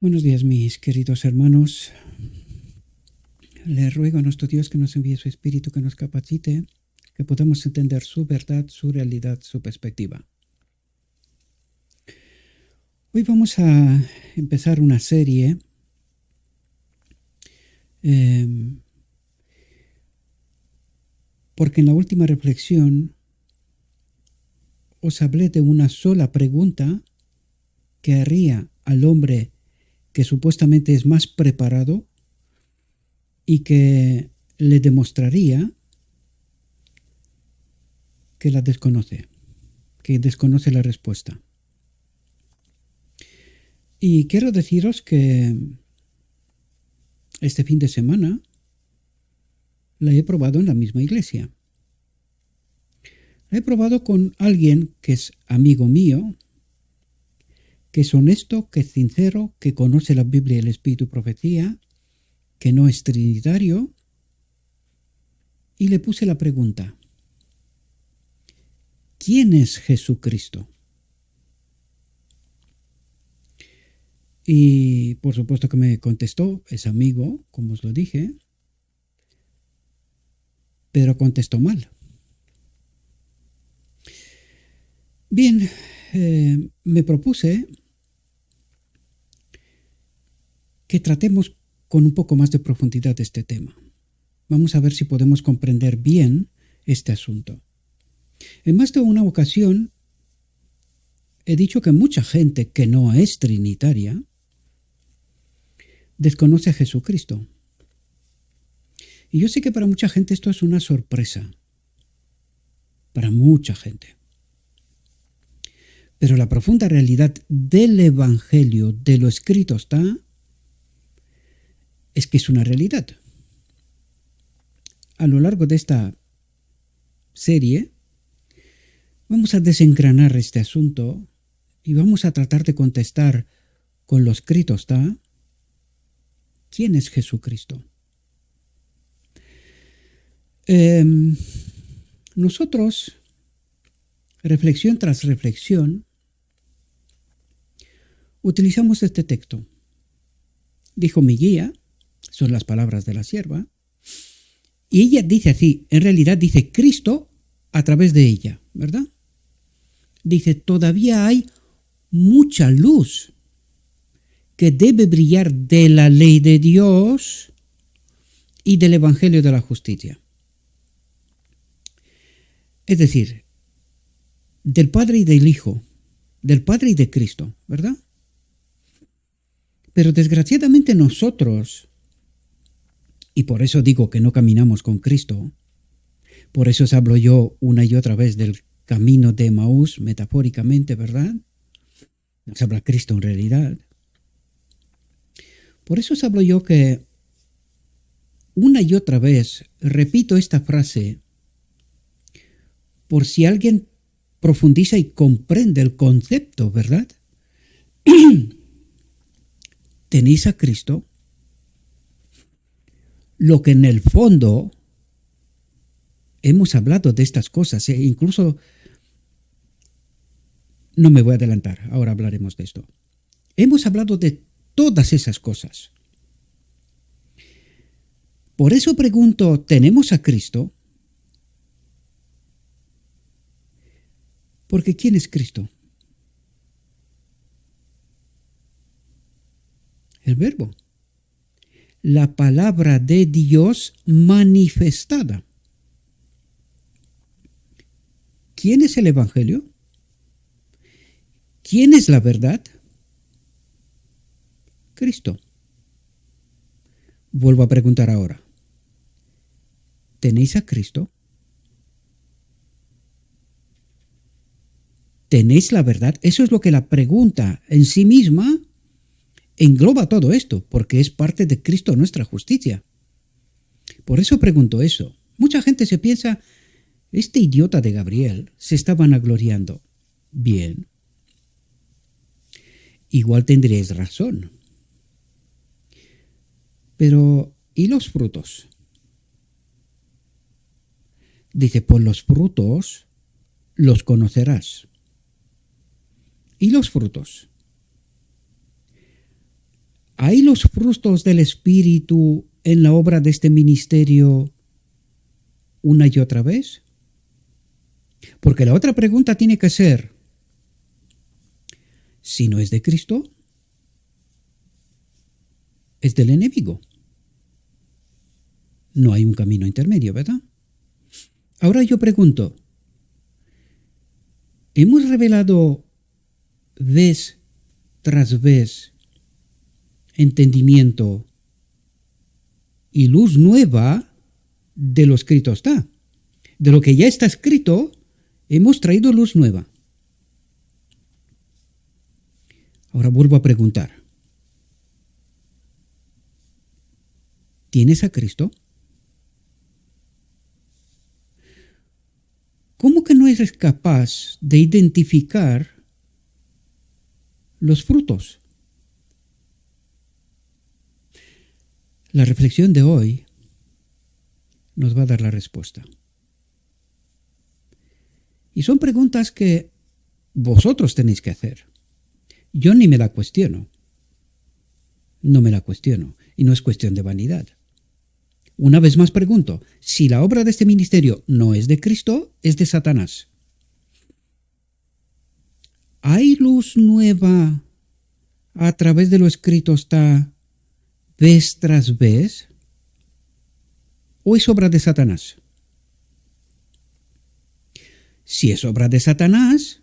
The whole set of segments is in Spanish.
Buenos días, mis queridos hermanos. Le ruego a nuestro Dios que nos envíe su Espíritu, que nos capacite, que podamos entender su verdad, su realidad, su perspectiva. Hoy vamos a empezar una serie porque en la última reflexión os hablé de una sola pregunta que haría al hombre que supuestamente es más preparado y que le demostraría que la desconoce, que desconoce la respuesta. Y quiero deciros que este fin de semana la he probado en la misma iglesia. La he probado con alguien que es amigo mío, que es honesto, que es sincero, que conoce la Biblia, el Espíritu y profecía, que no es trinitario, y le puse la pregunta: ¿quién es Jesucristo? Y por supuesto que me contestó, es amigo, como os lo dije, pero contestó mal. Bien, me propuse que tratemos con un poco más de profundidad este tema. Vamos a ver si podemos comprender bien este asunto. En más de una ocasión he dicho que mucha gente que no es trinitaria desconoce a Jesucristo. Y yo sé que para mucha gente esto es una sorpresa. Para mucha gente. Pero la profunda realidad del Evangelio, de lo escrito está, es que es una realidad. A lo largo de esta serie vamos a desengranar este asunto y vamos a tratar de contestar con lo escrito está, ¿quién es Jesucristo? Nosotros, reflexión tras reflexión, utilizamos este texto. Dijo mi guía, son las palabras de la sierva, y ella dice así, en realidad dice Cristo a través de ella, ¿verdad? Dice, todavía hay mucha luz que debe brillar de la ley de Dios y del Evangelio de la justicia. Es decir, del Padre y del Hijo, del Padre y de Cristo, ¿verdad? Pero desgraciadamente nosotros, y por eso digo que no caminamos con Cristo, por eso os hablo yo una y otra vez del camino de Emaús, metafóricamente, ¿verdad? Nos habla Cristo en realidad. Por eso os hablo yo que una y otra vez repito esta frase por si alguien profundiza y comprende el concepto, ¿verdad? Tenéis a Cristo, lo que en el fondo hemos hablado de estas cosas, incluso no me voy a adelantar, ahora hablaremos de esto. Hemos hablado de todas esas cosas. Por eso pregunto, ¿tenemos a Cristo? Porque ¿quién es Cristo? El Verbo. La palabra de Dios manifestada. ¿Quién es el Evangelio? ¿Quién es la verdad? Cristo. Vuelvo a preguntar ahora. ¿Tenéis a Cristo? ¿Tenéis la verdad? Eso es lo que la pregunta en sí misma engloba todo esto, porque es parte de Cristo nuestra justicia. Por eso pregunto eso. Mucha gente se piensa, este idiota de Gabriel se está vanagloriando. Bien. Igual tendréis razón. Pero, ¿y los frutos? Dice, por los frutos los conocerás. ¿Y los frutos? ¿Hay los frutos del Espíritu en la obra de este ministerio una y otra vez? Porque la otra pregunta tiene que ser, si no es de Cristo, es del enemigo. No hay un camino intermedio, ¿verdad? Ahora yo pregunto, ¿hemos revelado vez tras vez entendimiento y luz nueva de lo escrito está? De lo que ya está escrito, hemos traído luz nueva. Ahora vuelvo a preguntar, ¿tienes a Cristo? ¿Cómo que no eres capaz de identificar los frutos? La reflexión de hoy nos va a dar la respuesta. Y son preguntas que vosotros tenéis que hacer. Yo ni me la cuestiono. No me la cuestiono. Y no es cuestión de vanidad. Una vez más pregunto, si la obra de este ministerio no es de Cristo, es de Satanás. ¿Hay luz nueva a través de lo escrito está vez tras vez? ¿O es obra de Satanás? Si es obra de Satanás,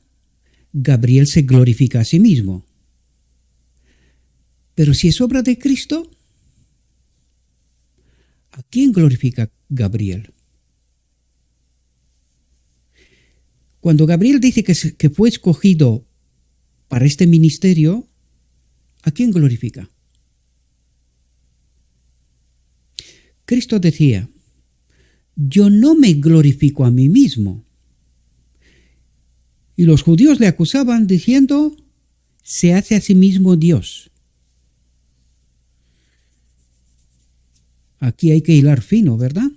Gabriel se glorifica a sí mismo. Pero si es obra de Cristo, ¿a quién glorifica Gabriel? Cuando Gabriel dice que fue escogido para este ministerio, ¿a quién glorifica? Cristo decía, yo no me glorifico a mí mismo. Y los judíos le acusaban diciendo, se hace a sí mismo Dios. Aquí hay que hilar fino, ¿verdad?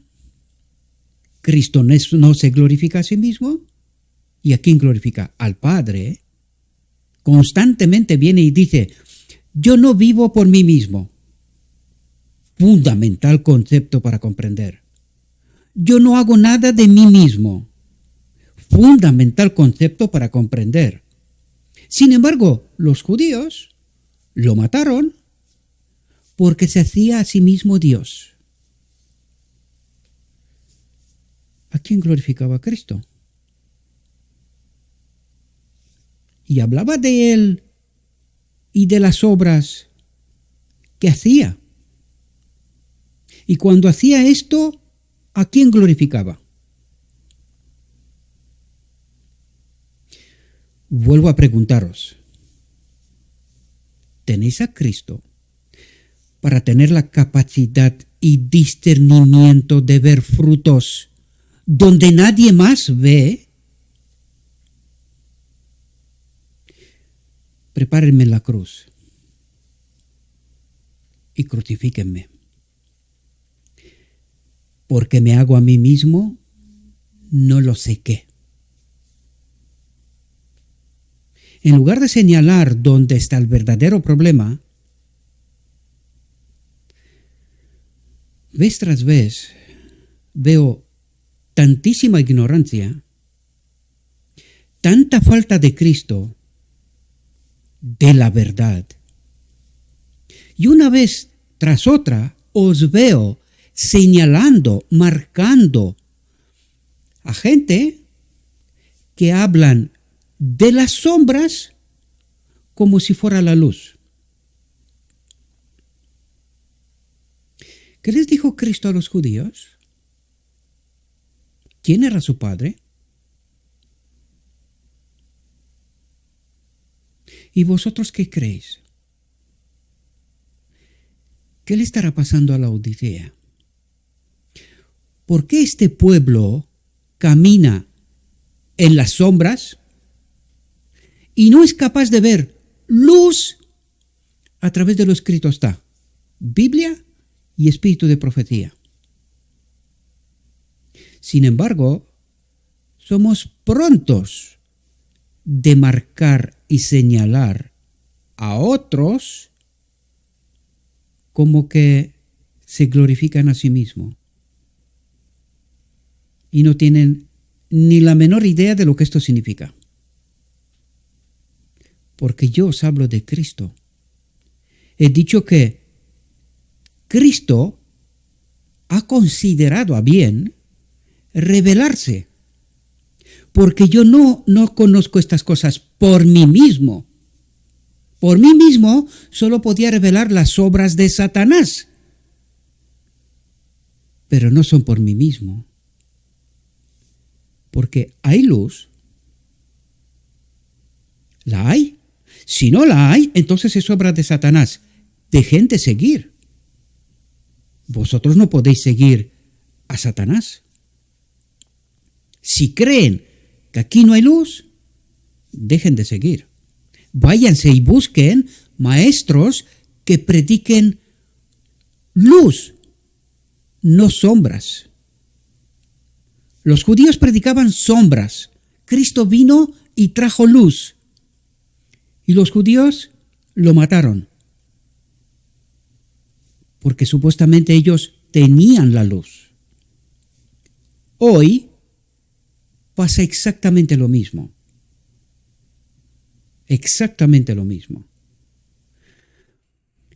Cristo no se glorifica a sí mismo. ¿Y a quién glorifica? Al Padre. Constantemente viene y dice, yo no vivo por mí mismo. Fundamental concepto para comprender. Yo no hago nada de mí mismo. Fundamental concepto para comprender. Sin embargo, los judíos lo mataron porque se hacía a sí mismo Dios. ¿A quién glorificaba a Cristo? Y hablaba de él y de las obras que hacía. Y cuando hacía esto, ¿a quién glorificaba? Vuelvo a preguntaros, ¿tenéis a Cristo para tener la capacidad y discernimiento de ver frutos donde nadie más ve? Prepárenme la cruz y crucifíquenme, porque me hago a mí mismo no lo sé qué. En lugar de señalar dónde está el verdadero problema, vez tras vez veo tantísima ignorancia, tanta falta de Cristo, de la verdad. Y una vez tras otra os veo señalando, marcando a gente que hablan de las sombras como si fuera la luz. ¿Qué les dijo Cristo a los judíos? ¿Quién era su padre? ¿Y vosotros qué creéis? ¿Qué le estará pasando a la Odisea? ¿Por qué este pueblo camina en las sombras y no es capaz de ver luz a través de lo escrito está? Biblia y espíritu de profecía. Sin embargo, somos prontos de marcar y señalar a otros como que se glorifican a sí mismos y no tienen ni la menor idea de lo que esto significa. Porque yo os hablo de Cristo. He dicho que Cristo ha considerado a bien revelarse, porque yo no conozco estas cosas por mí mismo. Por mí mismo solo podía revelar las obras de Satanás, pero no son por mí mismo, porque hay luz. ¿La hay? Si no la hay, entonces es obra de Satanás. Dejen de seguir. Vosotros no podéis seguir a Satanás. Si creen que aquí no hay luz, dejen de seguir. Váyanse y busquen maestros que prediquen luz, no sombras. Los judíos predicaban sombras. Cristo vino y trajo luz. Y los judíos lo mataron, porque supuestamente ellos tenían la luz. Hoy pasa exactamente lo mismo. Exactamente lo mismo.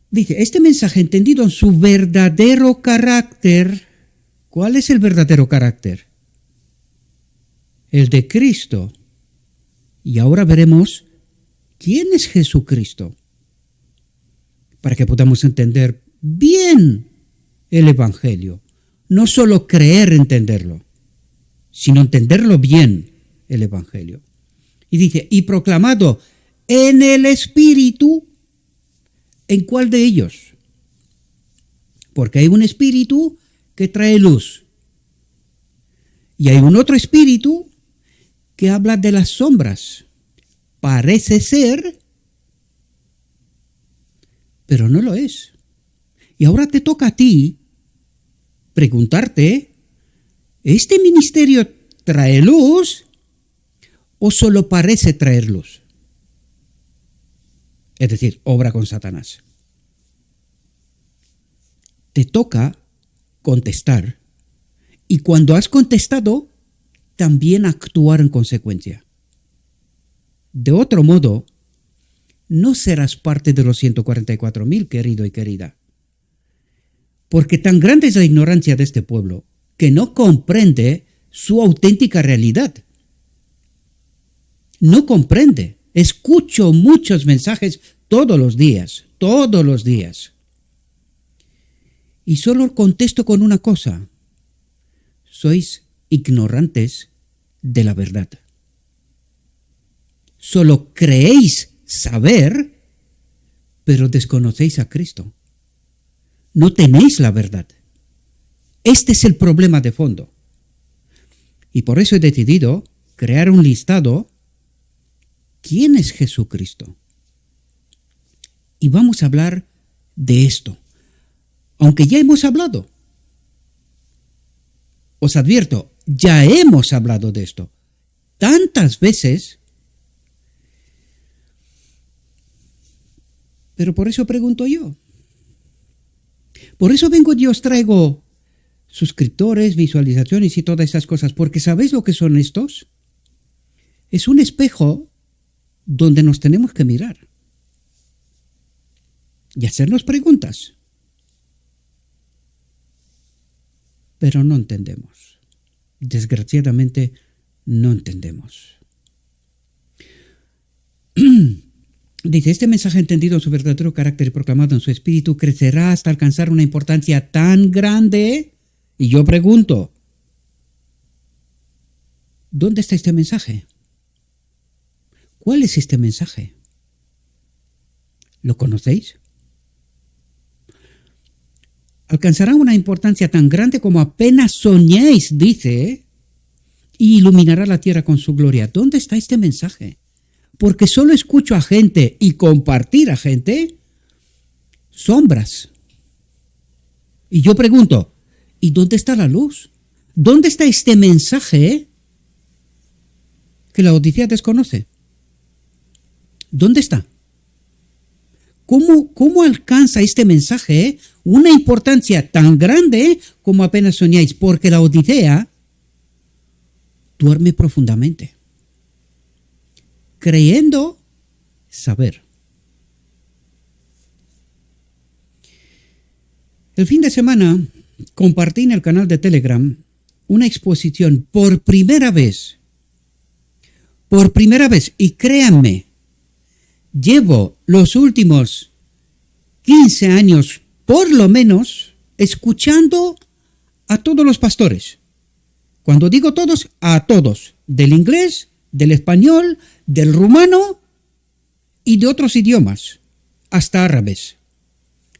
Dice, este mensaje entendido en su verdadero carácter. ¿Cuál es el verdadero carácter? El de Cristo. Y ahora veremos quién es Jesucristo, para que podamos entender bien el Evangelio. No solo creer entenderlo, sino entenderlo bien el Evangelio. Y dice, y proclamado en el Espíritu. ¿En cuál de ellos? Porque hay un espíritu que trae luz. Y hay un otro espíritu que habla de las sombras. Parece ser, pero no lo es. Y ahora te toca a ti preguntarte, ¿este ministerio trae luz o solo parece traer luz? Es decir, obra con Satanás. Te toca contestar, y cuando has contestado, también actuar en consecuencia. De otro modo, no serás parte de los 144.000, querido y querida. Porque tan grande es la ignorancia de este pueblo que no comprende su auténtica realidad. No comprende. Escucho muchos mensajes todos los días. Y solo contesto con una cosa. Sois ignorantes de la verdad. Solo creéis saber, pero desconocéis a Cristo. No tenéis la verdad. Este es el problema de fondo. Y por eso he decidido crear un listado. ¿Quién es Jesucristo? Y vamos a hablar de esto. Aunque ya hemos hablado. Os advierto, ya hemos hablado de esto. Tantas veces. Pero por eso pregunto yo. Por eso vengo y os traigo suscriptores, visualizaciones y todas esas cosas. Porque ¿sabéis lo que son estos? Es un espejo donde nos tenemos que mirar y hacernos preguntas. Pero no entendemos. Desgraciadamente, no entendemos. Dice, este mensaje entendido en su verdadero carácter y proclamado en su espíritu crecerá hasta alcanzar una importancia tan grande. Y yo pregunto, ¿dónde está este mensaje? ¿Cuál es este mensaje? ¿Lo conocéis? Alcanzará una importancia tan grande como apenas soñéis, dice, y iluminará la tierra con su gloria. ¿Dónde está este mensaje? Porque solo escucho a gente y compartir a gente sombras. Y yo pregunto, ¿y dónde está la luz? ¿Dónde está este mensaje que la Odisea desconoce? ¿Dónde está? ¿Cómo alcanza este mensaje una importancia tan grande como apenas soñáis? Porque la Odisea duerme profundamente, creyendo saber. El fin de semana compartí en el canal de Telegram una exposición por primera vez, y créanme, llevo los últimos 15 años, por lo menos, escuchando a todos los pastores. Cuando digo todos, a todos, del inglés, del español, del rumano y de otros idiomas, hasta árabes,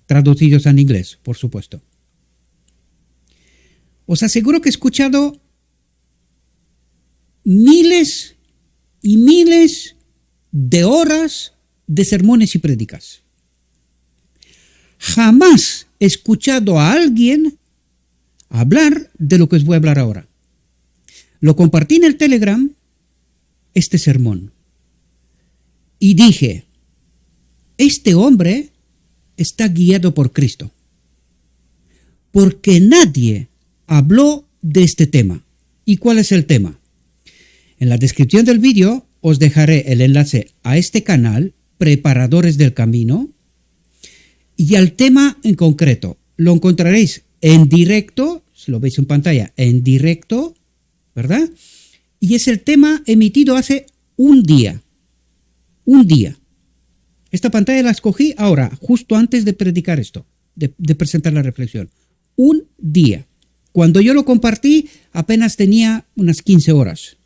traducidos en inglés, por supuesto. Os aseguro que he escuchado miles y miles de horas de sermones y prédicas. Jamás he escuchado a alguien hablar de lo que os voy a hablar ahora. Lo compartí en el Telegram, este sermón, y dije, este hombre está guiado por Cristo, porque nadie habló de este tema. ¿Y cuál es el tema? En la descripción del vídeo os dejaré el enlace a este canal, Preparadores del Camino, y al tema en concreto. Lo encontraréis en directo, si lo veis en pantalla, en directo, ¿verdad? Y es el tema emitido hace un día. Esta pantalla la escogí ahora, justo antes de predicar esto, de presentar la reflexión. Un día. Cuando yo lo compartí, apenas tenía unas 15 horas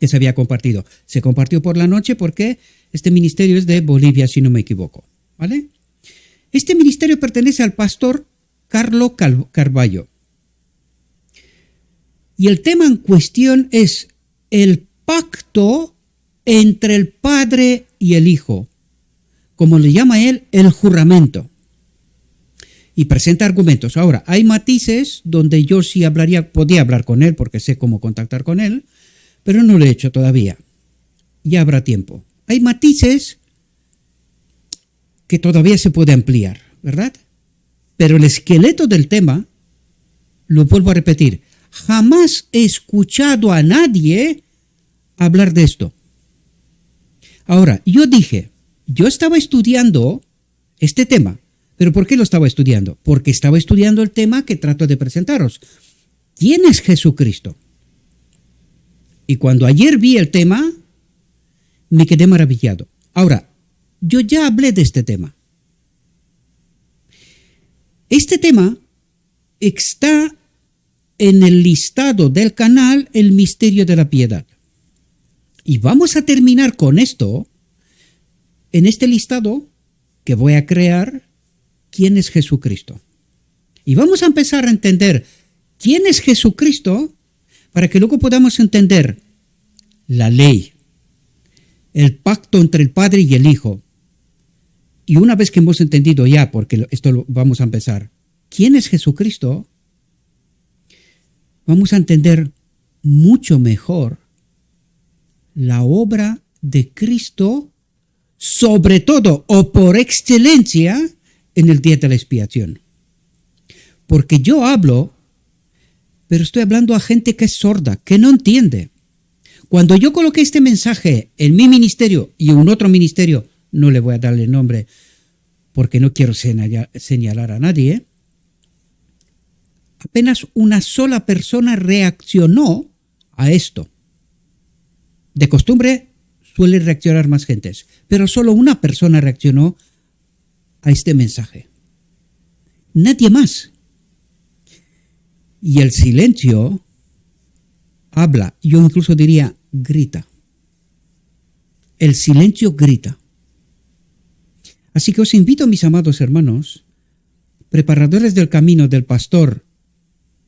que se había compartido. Se compartió por la noche porque este ministerio es de Bolivia, si no me equivoco, ¿vale? Este ministerio pertenece al pastor Carlos Carballo. Y el tema en cuestión es el pacto entre el Padre y el Hijo, como le llama él, el juramento. Y presenta argumentos. Ahora, hay matices donde yo sí podía hablar con él porque sé cómo contactar con él, pero no lo he hecho todavía. Ya habrá tiempo. Hay matices que todavía se puede ampliar, ¿verdad? Pero el esqueleto del tema, lo vuelvo a repetir, jamás he escuchado a nadie hablar de esto. Ahora, yo estaba estudiando este tema. ¿Pero por qué lo estaba estudiando? Porque estaba estudiando el tema que trato de presentaros. ¿Quién es Jesucristo? Y cuando ayer vi el tema, me quedé maravillado. Ahora, yo ya hablé de este tema. Este tema está en el listado del canal El Misterio de la Piedad. Y vamos a terminar con esto, en este listado que voy a crear, quién es Jesucristo. Y vamos a empezar a entender quién es Jesucristo para que luego podamos entender la ley, el pacto entre el Padre y el Hijo. Y una vez que hemos entendido ya, porque esto lo vamos a empezar, quién es Jesucristo, vamos a entender mucho mejor la obra de Cristo, sobre todo o por excelencia, en el día de la expiación. Porque yo hablo, pero estoy hablando a gente que es sorda, que no entiende. Cuando yo coloqué este mensaje en mi ministerio y en otro ministerio, no le voy a darle nombre porque no quiero señalar a nadie, apenas una sola persona reaccionó a esto. De costumbre suele reaccionar más gentes, pero solo una persona reaccionó a este mensaje. Nadie más. Y el silencio habla, yo incluso diría grita. El silencio grita. Así que os invito, mis amados hermanos, preparadores del camino del pastor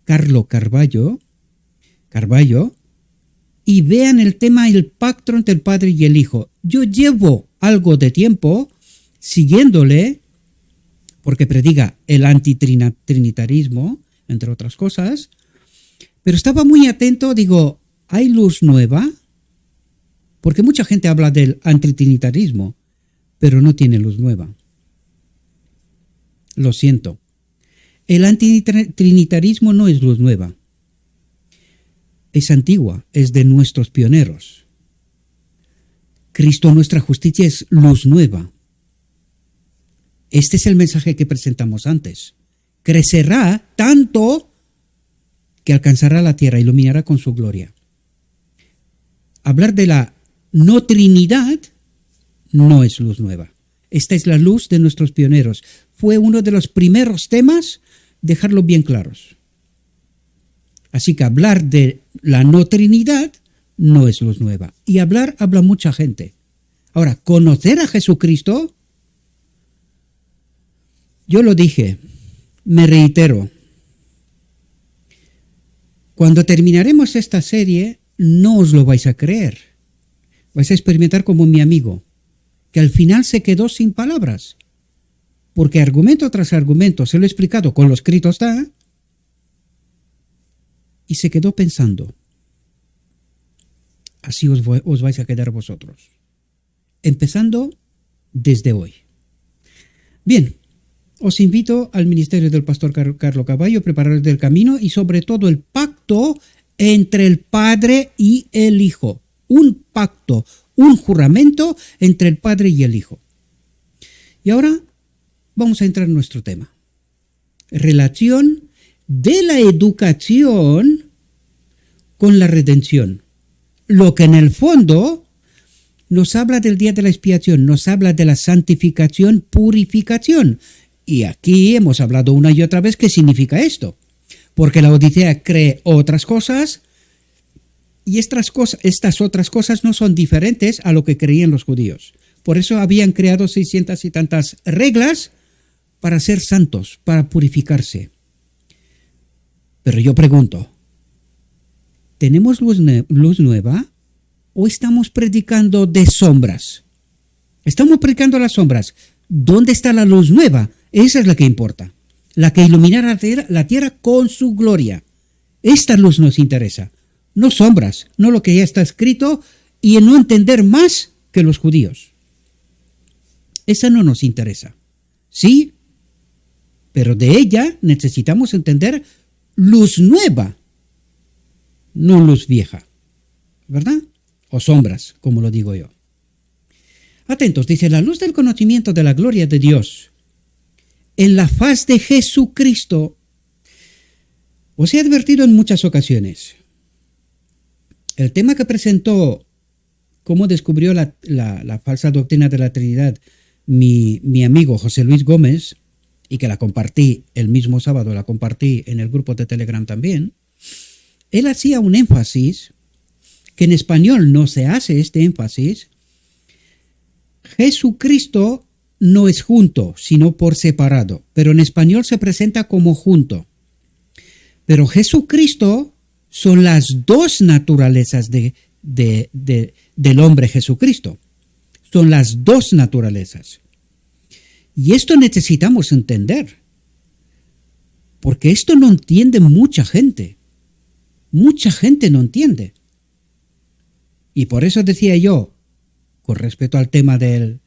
Carlos Carballo, y vean el tema el pacto entre el Padre y el Hijo. Yo llevo algo de tiempo siguiéndole, porque predica el antitrinitarismo, entre otras cosas, pero estaba muy atento, digo, ¿hay luz nueva? Porque mucha gente habla del antitrinitarismo, pero no tiene luz nueva. Lo siento. El antitrinitarismo no es luz nueva. Es antigua, es de nuestros pioneros. Cristo, nuestra justicia, es luz nueva. Este es el mensaje que presentamos antes. Crecerá tanto que alcanzará la tierra, iluminará con su gloria. Hablar de la no Trinidad no es luz nueva. Esta es la luz de nuestros pioneros. Fue uno de los primeros temas, dejarlo bien claros. Así que hablar de la no Trinidad no es luz nueva. Y habla mucha gente. Ahora, conocer a Jesucristo, yo lo dije, me reitero. Cuando terminaremos esta serie, no os lo vais a creer. Vais a experimentar como mi amigo, que al final se quedó sin palabras. Porque argumento tras argumento se lo he explicado, con lo escrito está, y se quedó pensando. Así os vais a quedar vosotros. Empezando desde hoy. Bien, os invito al ministerio del pastor Carlos Caballo, preparadores del camino, y sobre todo el pacto entre el Padre y el Hijo. Un pacto, un juramento entre el Padre y el Hijo. Y ahora vamos a entrar en nuestro tema. Relación de la educación con la redención. Lo que en el fondo nos habla del día de la expiación, nos habla de la santificación, purificación. Y aquí hemos hablado una y otra vez qué significa esto. Porque la Odisea cree otras cosas y estas otras cosas no son diferentes a lo que creían los judíos. Por eso habían creado 600 y tantas reglas para ser santos, para purificarse. Pero yo pregunto, ¿tenemos luz nueva o estamos predicando de sombras? Estamos predicando las sombras. ¿Dónde está la luz nueva? Esa es la que importa. La que iluminará la tierra con su gloria. Esta luz nos interesa. No sombras, no lo que ya está escrito y en no entender más que los judíos. Esa no nos interesa. Sí, pero de ella necesitamos entender luz nueva, no luz vieja, ¿verdad? O sombras, como lo digo yo. Atentos, dice, la luz del conocimiento de la gloria de Dios en la faz de Jesucristo. Os he advertido en muchas ocasiones. El tema que presentó, cómo descubrió la falsa doctrina de la Trinidad, mi amigo José Luis Gómez, y que la compartí el mismo sábado, la compartí en el grupo de Telegram también, él hacía un énfasis, que en español no se hace este énfasis. Jesucristo no es junto, sino por separado, pero en español se presenta como junto. Pero Jesucristo son las dos naturalezas del hombre Jesucristo. Son las dos naturalezas. Y esto necesitamos entender, porque esto no entiende mucha gente. Mucha gente no entiende. Y por eso decía yo, con respecto al tema del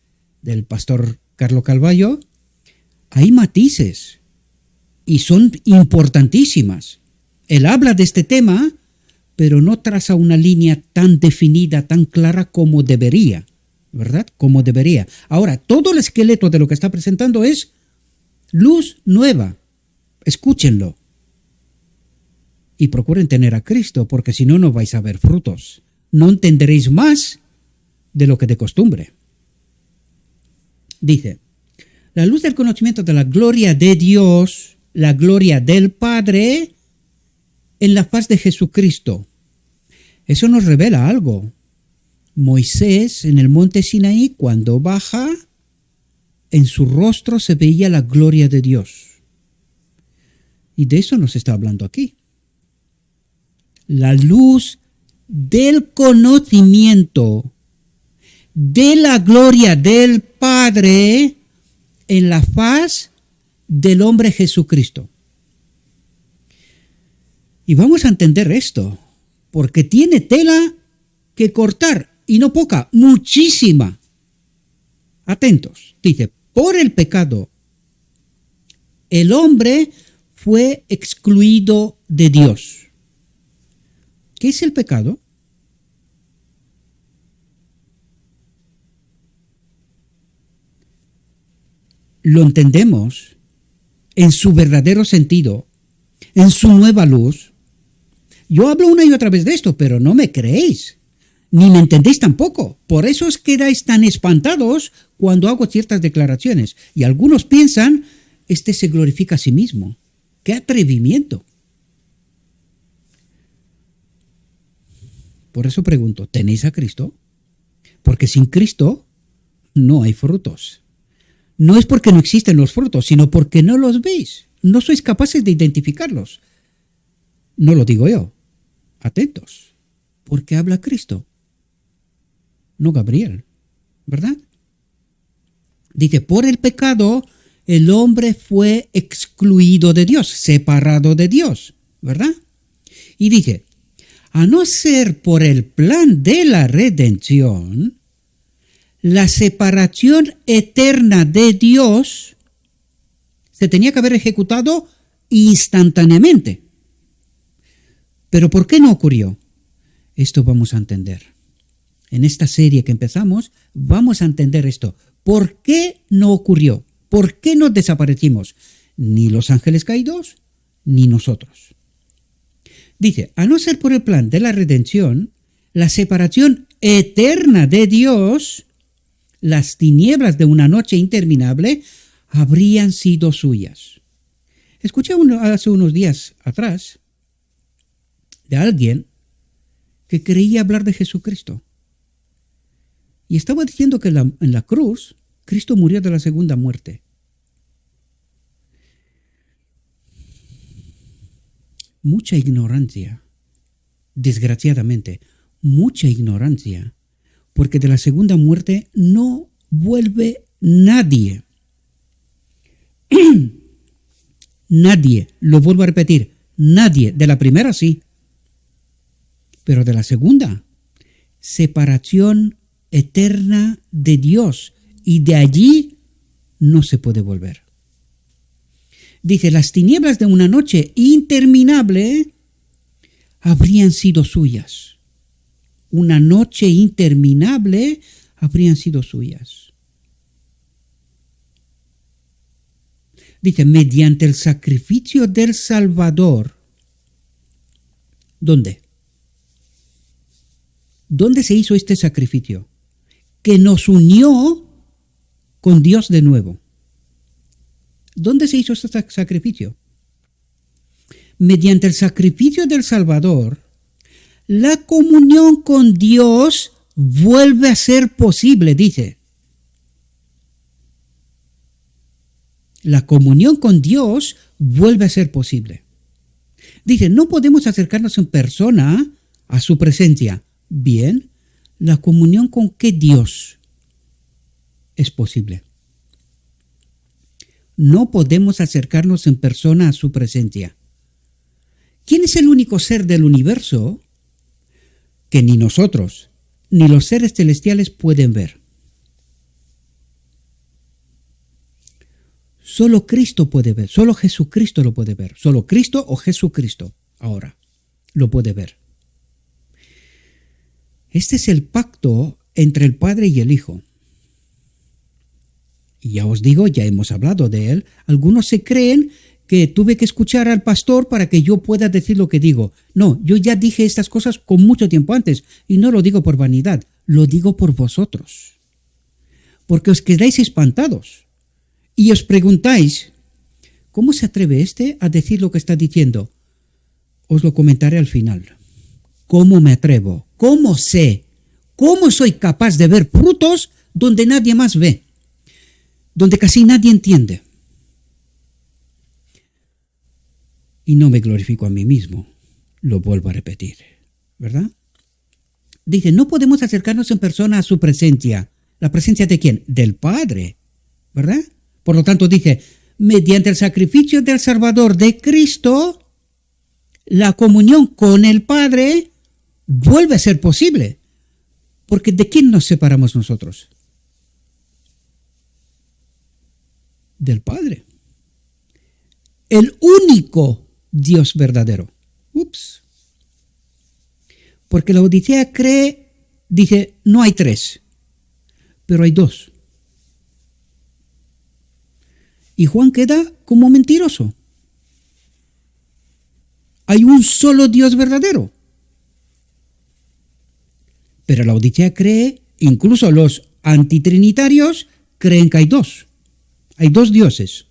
pastor Carlos Caballo, hay matices y son importantísimas. Él habla de este tema, pero no traza una línea tan definida, tan clara como debería, ¿verdad? Como debería. Ahora, todo el esqueleto de lo que está presentando es luz nueva. Escúchenlo. Y procuren tener a Cristo, porque si no, no vais a ver frutos. No entenderéis más de lo que de costumbre. Dice, la luz del conocimiento de la gloria de Dios, la gloria del Padre, en la faz de Jesucristo. Eso nos revela algo. Moisés en el monte Sinaí, cuando baja, en su rostro se veía la gloria de Dios. Y de eso nos está hablando aquí. La luz del conocimiento de la gloria del Padre en la faz del hombre Jesucristo. Y vamos a entender esto, porque tiene tela que cortar, y no poca, muchísima. Atentos, dice, por el pecado el hombre fue excluido de Dios. ¿Qué es el pecado? Lo entendemos en su verdadero sentido, en su nueva luz. Yo hablo una y otra vez de esto, pero no me creéis, ni me entendéis tampoco. Por eso os quedáis tan espantados cuando hago ciertas declaraciones. Y algunos piensan, este se glorifica a sí mismo. ¡Qué atrevimiento! Por eso pregunto, ¿tenéis a Cristo? Porque sin Cristo no hay frutos. No es porque no existen los frutos, sino porque no los veis. No sois capaces de identificarlos. No lo digo yo. Atentos. Porque habla Cristo. No Gabriel. ¿Verdad? Dice, por el pecado el hombre fue excluido de Dios, separado de Dios. ¿Verdad? Y dice, a no ser por el plan de la redención, la separación eterna de Dios se tenía que haber ejecutado instantáneamente. ¿Pero por qué no ocurrió? Esto vamos a entender. En esta serie que empezamos, vamos a entender esto. ¿Por qué no ocurrió? ¿Por qué nos desaparecimos? Ni los ángeles caídos, ni nosotros. Dice, a no ser por el plan de la redención, la separación eterna de Dios, las tinieblas de una noche interminable habrían sido suyas. Escuché hace unos días atrás de alguien que creía hablar de Jesucristo. Y estaba diciendo que en la cruz Cristo murió de la segunda muerte. Mucha ignorancia, desgraciadamente, mucha ignorancia, porque de la segunda muerte no vuelve nadie. Nadie, lo vuelvo a repetir, nadie. De la primera sí, pero de la segunda, separación eterna de Dios, y de allí no se puede volver. Dice, las tinieblas de una noche interminable habrían sido suyas. Una noche interminable habrían sido suyas. Dice, mediante el sacrificio del Salvador. ¿Dónde? ¿Dónde se hizo este sacrificio? Que nos unió con Dios de nuevo. ¿Dónde se hizo este sacrificio? Mediante el sacrificio del Salvador, la comunión con Dios vuelve a ser posible, dice. La comunión con Dios vuelve a ser posible. Dice, no podemos acercarnos en persona a su presencia. Bien, la comunión con qué Dios es posible. No podemos acercarnos en persona a su presencia. ¿Quién es el único ser del universo que ni nosotros ni los seres celestiales pueden ver? Solo Cristo puede ver, solo Jesucristo lo puede ver. Solo Cristo o Jesucristo ahora lo puede ver. Este es el pacto entre el Padre y el Hijo. Y ya os digo, ya hemos hablado de él. Algunos se creen que tuve que escuchar al pastor para que yo pueda decir lo que digo. No, yo ya dije estas cosas con mucho tiempo antes, y no lo digo por vanidad, lo digo por vosotros. Porque os quedáis espantados y os preguntáis, ¿cómo se atreve este a decir lo que está diciendo? Os lo comentaré al final. ¿Cómo me atrevo? ¿Cómo sé? ¿Cómo soy capaz de ver frutos donde nadie más ve? Donde casi nadie entiende. Y no me glorifico a mí mismo, lo vuelvo a repetir, ¿verdad? Dice, no podemos acercarnos en persona a su presencia. ¿La presencia de quién? Del Padre, ¿verdad? Por lo tanto, dice, mediante el sacrificio del Salvador de Cristo, la comunión con el Padre vuelve a ser posible. Porque ¿de quién nos separamos nosotros? Del Padre. el único Dios verdadero. Ups. Porque la Odisea dice, no hay tres, pero hay dos. Y Juan queda como mentiroso. Hay un solo Dios verdadero. Pero la Odisea incluso los antitrinitarios creen que hay dos. Hay dos dioses.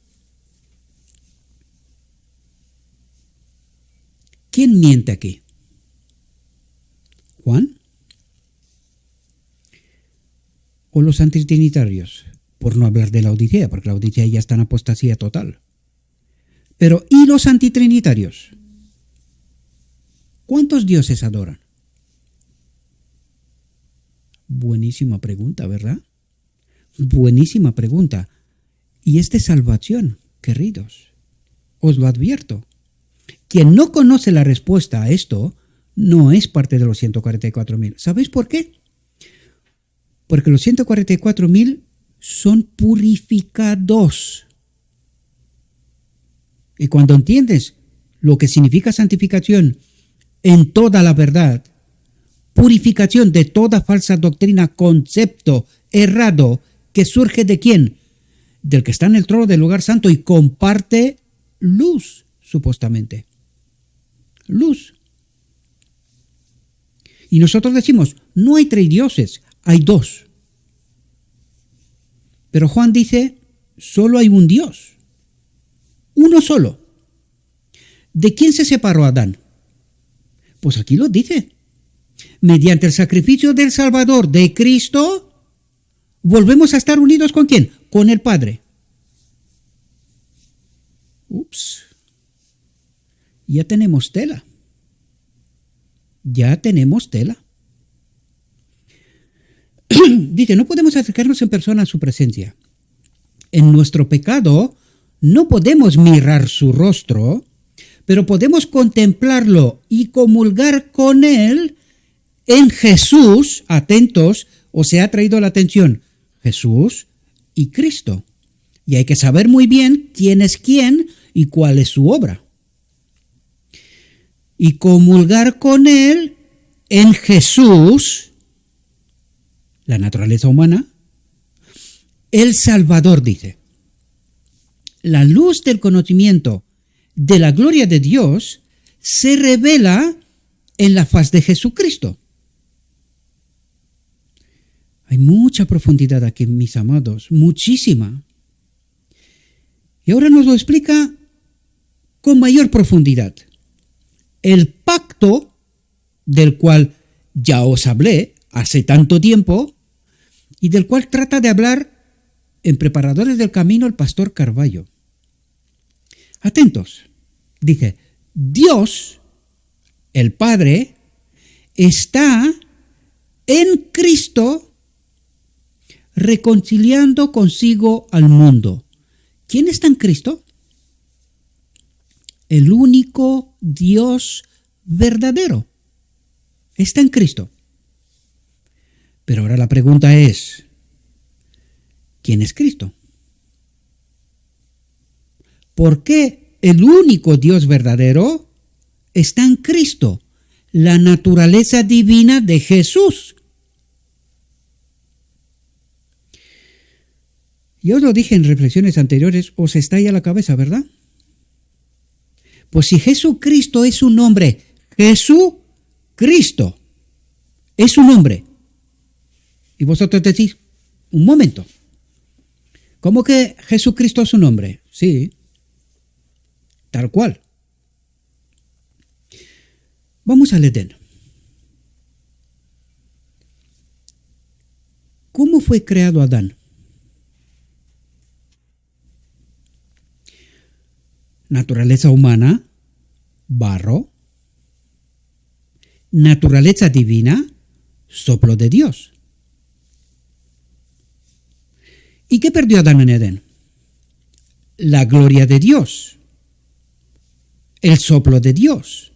¿Quién miente aquí? ¿Juan? ¿O los antitrinitarios? Por no hablar de la Odisea, porque la Odisea ya está en apostasía total. Pero, ¿y los antitrinitarios? ¿Cuántos dioses adoran? Buenísima pregunta, ¿verdad? Buenísima pregunta. Y es de salvación, queridos. Os lo advierto. Quien no conoce la respuesta a esto no es parte de los 144.000. ¿Sabéis por qué? Porque los 144.000 son purificados. Y cuando entiendes lo que significa santificación en toda la verdad, purificación de toda falsa doctrina, concepto errado que surge de quién? Del que está en el trono del lugar santo y comparte luz, supuestamente. Luz. Y nosotros decimos, no hay tres dioses, hay dos. Pero Juan dice, solo hay un Dios. Uno solo. ¿De quién se separó Adán? Pues aquí lo dice. Mediante el sacrificio del Salvador, de Cristo, volvemos a estar unidos ¿con quién? Con el Padre. Ups. Ya tenemos tela. Ya tenemos tela. Dice, no podemos acercarnos en persona a su presencia. En nuestro pecado no podemos mirar su rostro, pero podemos contemplarlo y comulgar con él en Jesús. Atentos, os se ha traído la atención, Jesús y Cristo. Y hay que saber muy bien quién es quién y cuál es su obra. Y comulgar con él en Jesús, la naturaleza humana, el Salvador, dice. La luz del conocimiento de la gloria de Dios se revela en la faz de Jesucristo. Hay mucha profundidad aquí, mis amados, muchísima. Y ahora nos lo explica con mayor profundidad. El pacto del cual ya os hablé hace tanto tiempo y del cual trata de hablar en Preparadores del Camino el pastor Carballo. Atentos. Dice, Dios, el Padre, está en Cristo reconciliando consigo al mundo. ¿Quién está en Cristo? El único Dios verdadero. Está en Cristo. Pero ahora la pregunta es, ¿quién es Cristo? ¿Por qué el único Dios verdadero está en Cristo? La naturaleza divina de Jesús. Yo os lo dije en reflexiones anteriores, os estalla la cabeza, ¿verdad? Pues si Jesucristo es un nombre, Jesucristo es un nombre. Y vosotros decís, un momento, ¿cómo que Jesucristo es un nombre? Sí, tal cual. Vamos al Edén. ¿Cómo fue creado Adán? Naturaleza humana, barro. Naturaleza divina, soplo de Dios. ¿Y qué perdió Adán en Edén? La gloria de Dios, el soplo de Dios,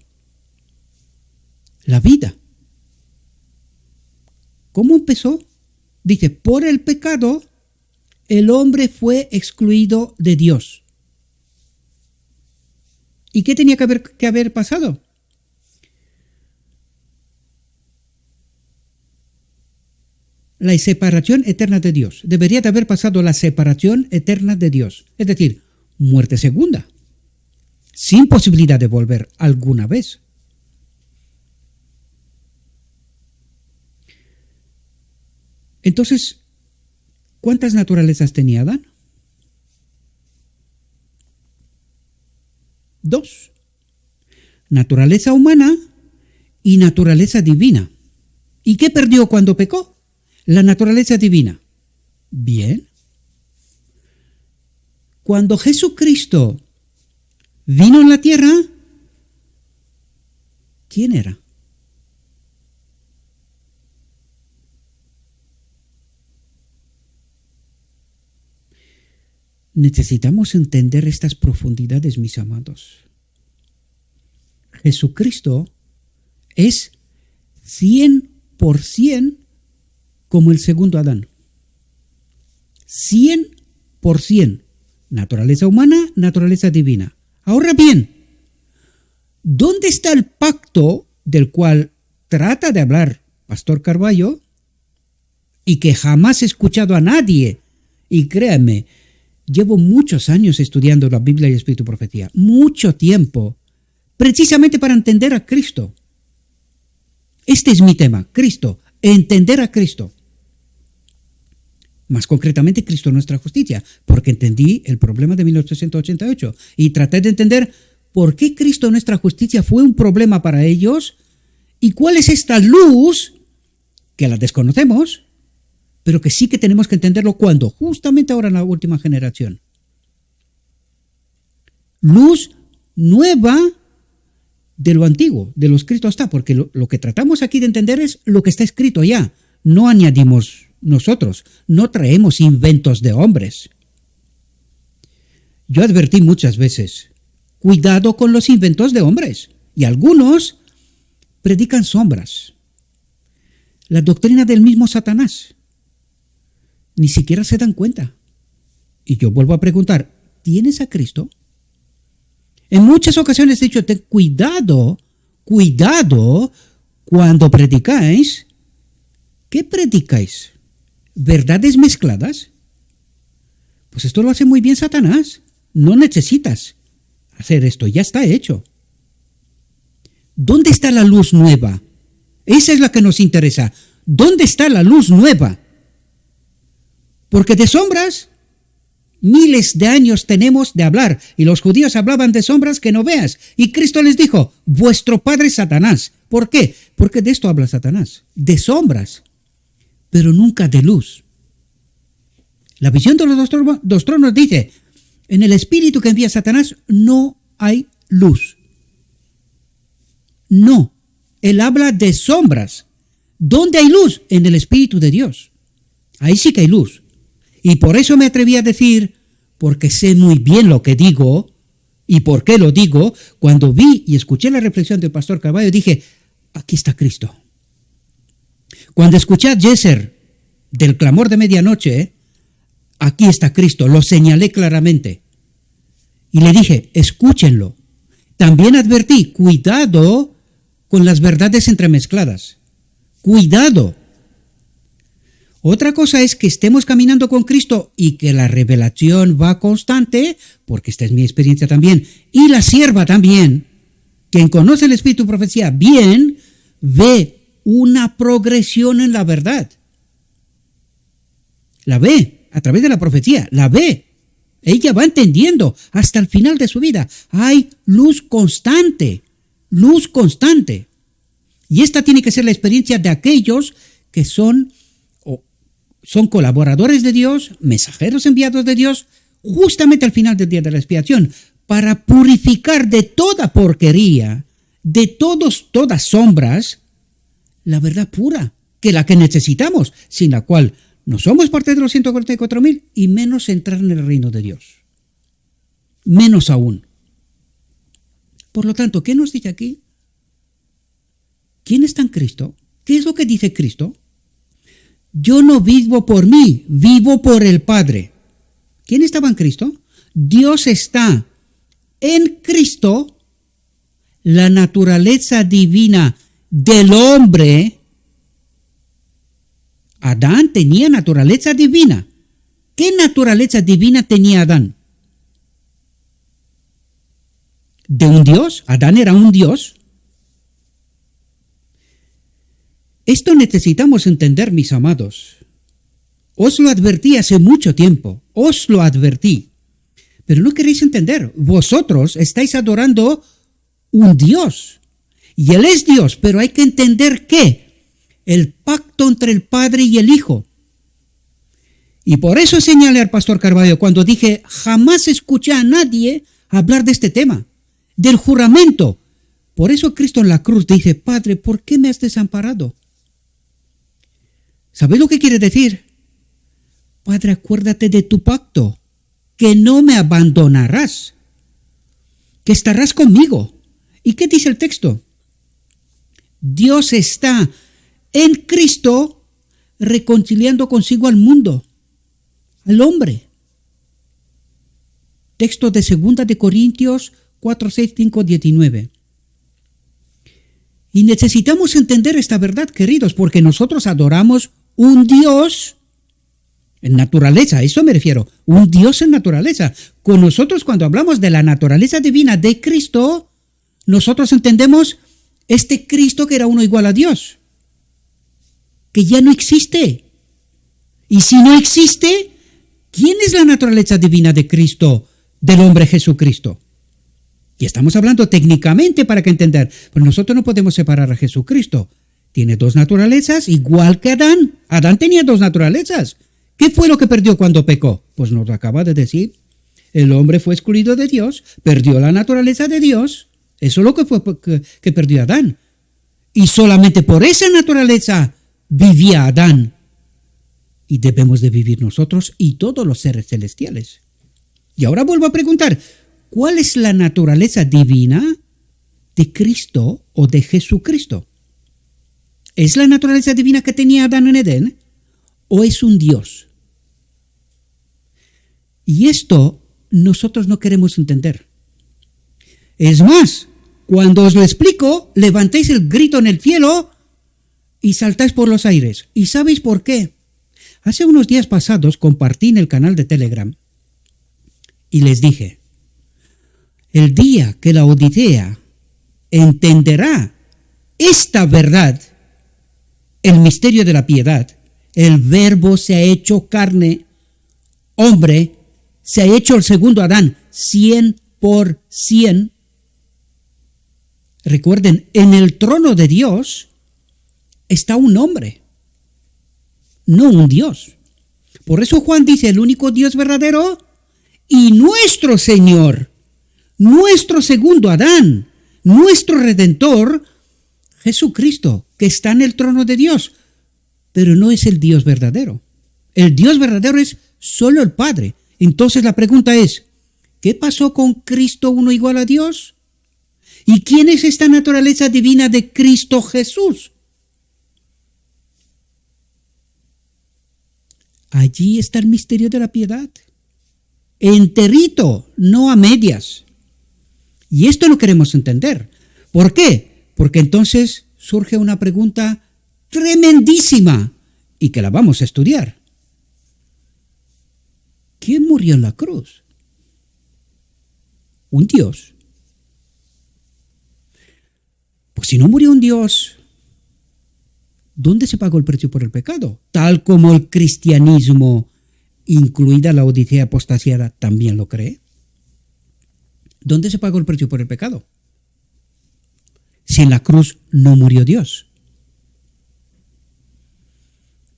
la vida. ¿Cómo empezó? Dice, por el pecado, el hombre fue excluido de Dios. ¿Y qué tenía que haber pasado? La separación eterna de Dios. Debería de haber pasado la separación eterna de Dios. Es decir, muerte segunda. Sin posibilidad de volver alguna vez. Entonces, ¿cuántas naturalezas tenía Adán? 2. Naturaleza humana y naturaleza divina. ¿Y qué perdió cuando pecó? La naturaleza divina. Bien. Cuando Jesucristo vino en la tierra, ¿quién era? Necesitamos entender estas profundidades, mis amados. Jesucristo es 100% como el segundo Adán. 100%. Naturaleza humana, naturaleza divina. Ahora bien, ¿dónde está el pacto del cual trata de hablar Pastor Carballo y que jamás he escuchado a nadie? Y créanme, llevo muchos años estudiando la Biblia y Espíritu y Profecía, mucho tiempo, precisamente para entender a Cristo. Este es mi tema, Cristo, entender a Cristo. Más concretamente, Cristo nuestra justicia, porque entendí el problema de 1888 y traté de entender por qué Cristo nuestra justicia fue un problema para ellos y cuál es esta luz que la desconocemos, pero que sí que tenemos que entenderlo cuando, justamente ahora en la última generación. Luz nueva de lo antiguo, de lo escrito está, porque lo que tratamos aquí de entender es lo que está escrito ya, no añadimos nosotros, no traemos inventos de hombres. Yo advertí muchas veces, cuidado con los inventos de hombres, y algunos predican sombras. La doctrina del mismo Satanás. Ni siquiera se dan cuenta. Y yo vuelvo a preguntar, ¿tienes a Cristo? En muchas ocasiones he dicho, cuidado cuando predicáis. ¿Qué predicáis? ¿Verdades mezcladas? Pues esto lo hace muy bien Satanás. No necesitas hacer esto, ya está hecho. ¿Dónde está la luz nueva? Esa es la que nos interesa. ¿Dónde está la luz nueva? Porque de sombras, miles de años tenemos de hablar, y los judíos hablaban de sombras que no veas, y Cristo les dijo, vuestro padre es Satanás. ¿Por qué? Porque de esto habla Satanás, de sombras, pero nunca de luz. La visión de los dos tronos dice, en el espíritu que envía Satanás no hay luz. No, él habla de sombras. ¿Dónde hay luz? En el espíritu de Dios. Ahí sí que hay luz. Y por eso me atreví a decir, porque sé muy bien lo que digo, y por qué lo digo, cuando vi y escuché la reflexión del pastor Carballo, dije, aquí está Cristo. Cuando escuché a Jesser del clamor de medianoche, aquí está Cristo, lo señalé claramente. Y le dije, escúchenlo. También advertí, cuidado con las verdades entremezcladas. Cuidado. Otra cosa es que estemos caminando con Cristo y que la revelación va constante, porque esta es mi experiencia también, y la sierva también, quien conoce el Espíritu de Profecía bien, ve una progresión en la verdad. La ve a través de la profecía, la ve. Ella va entendiendo hasta el final de su vida. Hay luz constante, luz constante. Y esta tiene que ser la experiencia de aquellos que son colaboradores de Dios, mensajeros enviados de Dios, justamente al final del día de la expiación, para purificar de toda porquería, de todas sombras, la verdad pura, que la que necesitamos, sin la cual no somos parte de los 144,000 y menos entrar en el reino de Dios. Menos aún. Por lo tanto, ¿qué nos dice aquí? ¿Quién está en Cristo? ¿Qué es lo que dice Cristo? Yo no vivo por mí, vivo por el Padre. ¿Quién estaba en Cristo? Dios está en Cristo la naturaleza divina del hombre, Adán tenía naturaleza divina. ¿Qué naturaleza divina tenía Adán? ¿De un Dios? ¿Adán era un Dios? Esto necesitamos entender, mis amados. Os lo advertí hace mucho tiempo, os lo advertí, pero no queréis entender. Vosotros estáis adorando un Dios, y Él es Dios, pero hay que entender que el pacto entre el Padre y el Hijo. Y por eso señalé al pastor Carballo cuando dije, jamás escuché a nadie hablar de este tema, del juramento. Por eso Cristo en la cruz dice, Padre, ¿por qué me has desamparado? ¿Sabéis lo que quiere decir? Padre, acuérdate de tu pacto, que no me abandonarás, que estarás conmigo. ¿Y qué dice el texto? Dios está en Cristo reconciliando consigo al mundo, al hombre. Texto de 2 de Corintios 4, 6, 5, 19. Y necesitamos entender esta verdad, queridos, porque nosotros adoramos un Dios en naturaleza, a eso me refiero, un Dios en naturaleza. Con nosotros, cuando hablamos de la naturaleza divina de Cristo, nosotros entendemos este Cristo que era uno igual a Dios, que ya no existe. Y si no existe, ¿quién es la naturaleza divina de Cristo, del hombre Jesucristo? Y estamos hablando técnicamente para que entender, pero nosotros no podemos separar a Jesucristo. Tiene dos naturalezas, igual que Adán. Adán tenía dos naturalezas. ¿Qué fue lo que perdió cuando pecó? Pues nos lo acaba de decir. El hombre fue excluido de Dios, perdió la naturaleza de Dios. Eso es lo que fue que perdió Adán. Y solamente por esa naturaleza vivía Adán. Y debemos de vivir nosotros y todos los seres celestiales. Y ahora vuelvo a preguntar, ¿cuál es la naturaleza divina de Cristo o de Jesucristo? ¿Es la naturaleza divina que tenía Adán en Edén? ¿O es un Dios? Y esto nosotros no queremos entender. Es más, cuando os lo explico, levantéis el grito en el cielo y saltáis por los aires. ¿Y sabéis por qué? Hace unos días pasados compartí en el canal de Telegram y les dije, el día que la Odisea entenderá esta verdad, el misterio de la piedad, el Verbo se ha hecho carne, hombre, se ha hecho el segundo Adán, 100%. Recuerden, en el trono de Dios está un hombre, no un Dios. Por eso Juan dice, el único Dios verdadero y nuestro Señor, nuestro segundo Adán, nuestro Redentor, Jesucristo, que está en el trono de Dios, pero no es el Dios verdadero. El Dios verdadero es solo el Padre. Entonces la pregunta es, ¿qué pasó con Cristo uno igual a Dios? ¿Y quién es esta naturaleza divina de Cristo Jesús? Allí está el misterio de la piedad. Enterito, no a medias. Y esto lo queremos entender. ¿Por qué? Porque entonces surge una pregunta tremendísima y que la vamos a estudiar. ¿Quién murió en la cruz? ¿Un Dios? Pues si no murió un Dios, ¿dónde se pagó el precio por el pecado? Tal como el cristianismo, incluida la Odisea apostasiada, también lo cree. ¿Dónde se pagó el precio por el pecado? Si en la cruz no murió Dios.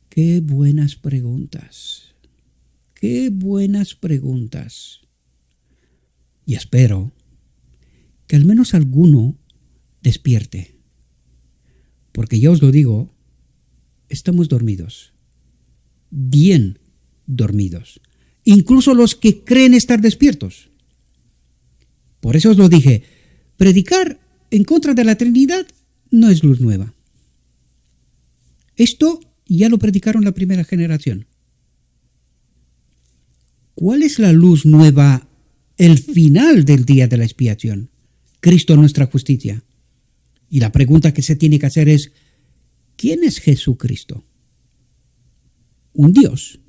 Qué buenas preguntas. Qué buenas preguntas. Y espero que al menos alguno despierte. Porque ya os lo digo, estamos dormidos. Bien dormidos. Incluso los que creen estar despiertos. Por eso os lo dije, predicar en contra de la Trinidad no es luz nueva. Esto ya lo predicaron la primera generación. ¿Cuál es la luz nueva, el final del día de la expiación? Cristo nuestra justicia. Y la pregunta que se tiene que hacer es, ¿quién es Jesucristo? Un Dios.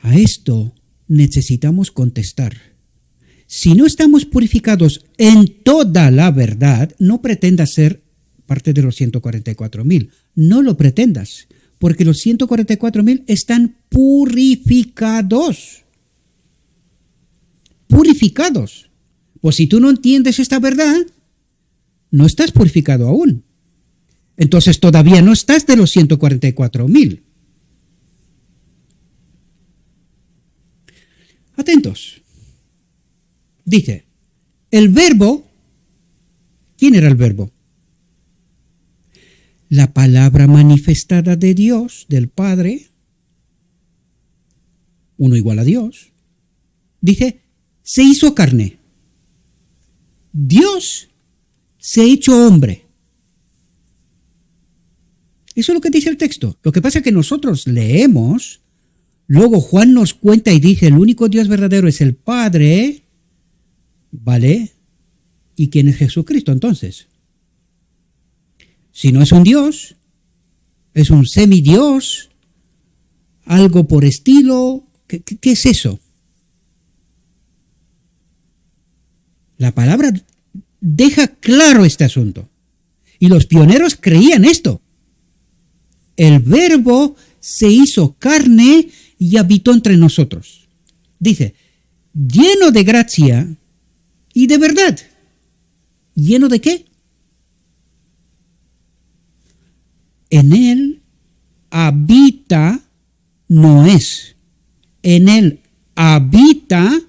A esto necesitamos contestar. Si no estamos purificados en toda la verdad, no pretendas ser parte de los 144,000. No lo pretendas, porque los 144,000 están purificados. Purificados. Pues si tú no entiendes esta verdad, no estás purificado aún. Entonces todavía no estás de los 144,000. Atentos. Dice, el verbo, ¿quién era el verbo? La palabra manifestada de Dios, del Padre, uno igual a Dios, dice, se hizo carne. Dios se hizo hombre. Eso es lo que dice el texto. Lo que pasa es que nosotros leemos, luego Juan nos cuenta y dice, el único Dios verdadero es el Padre, ¿vale? ¿Y quién es Jesucristo entonces? Si no es un Dios, es un semidios, algo por estilo, ¿qué es eso? La palabra deja claro este asunto. Y los pioneros creían esto. El verbo se hizo carne y habitó entre nosotros. Dice, lleno de gracia y de verdad. ¿Lleno de qué? En él habita, no es. En él habita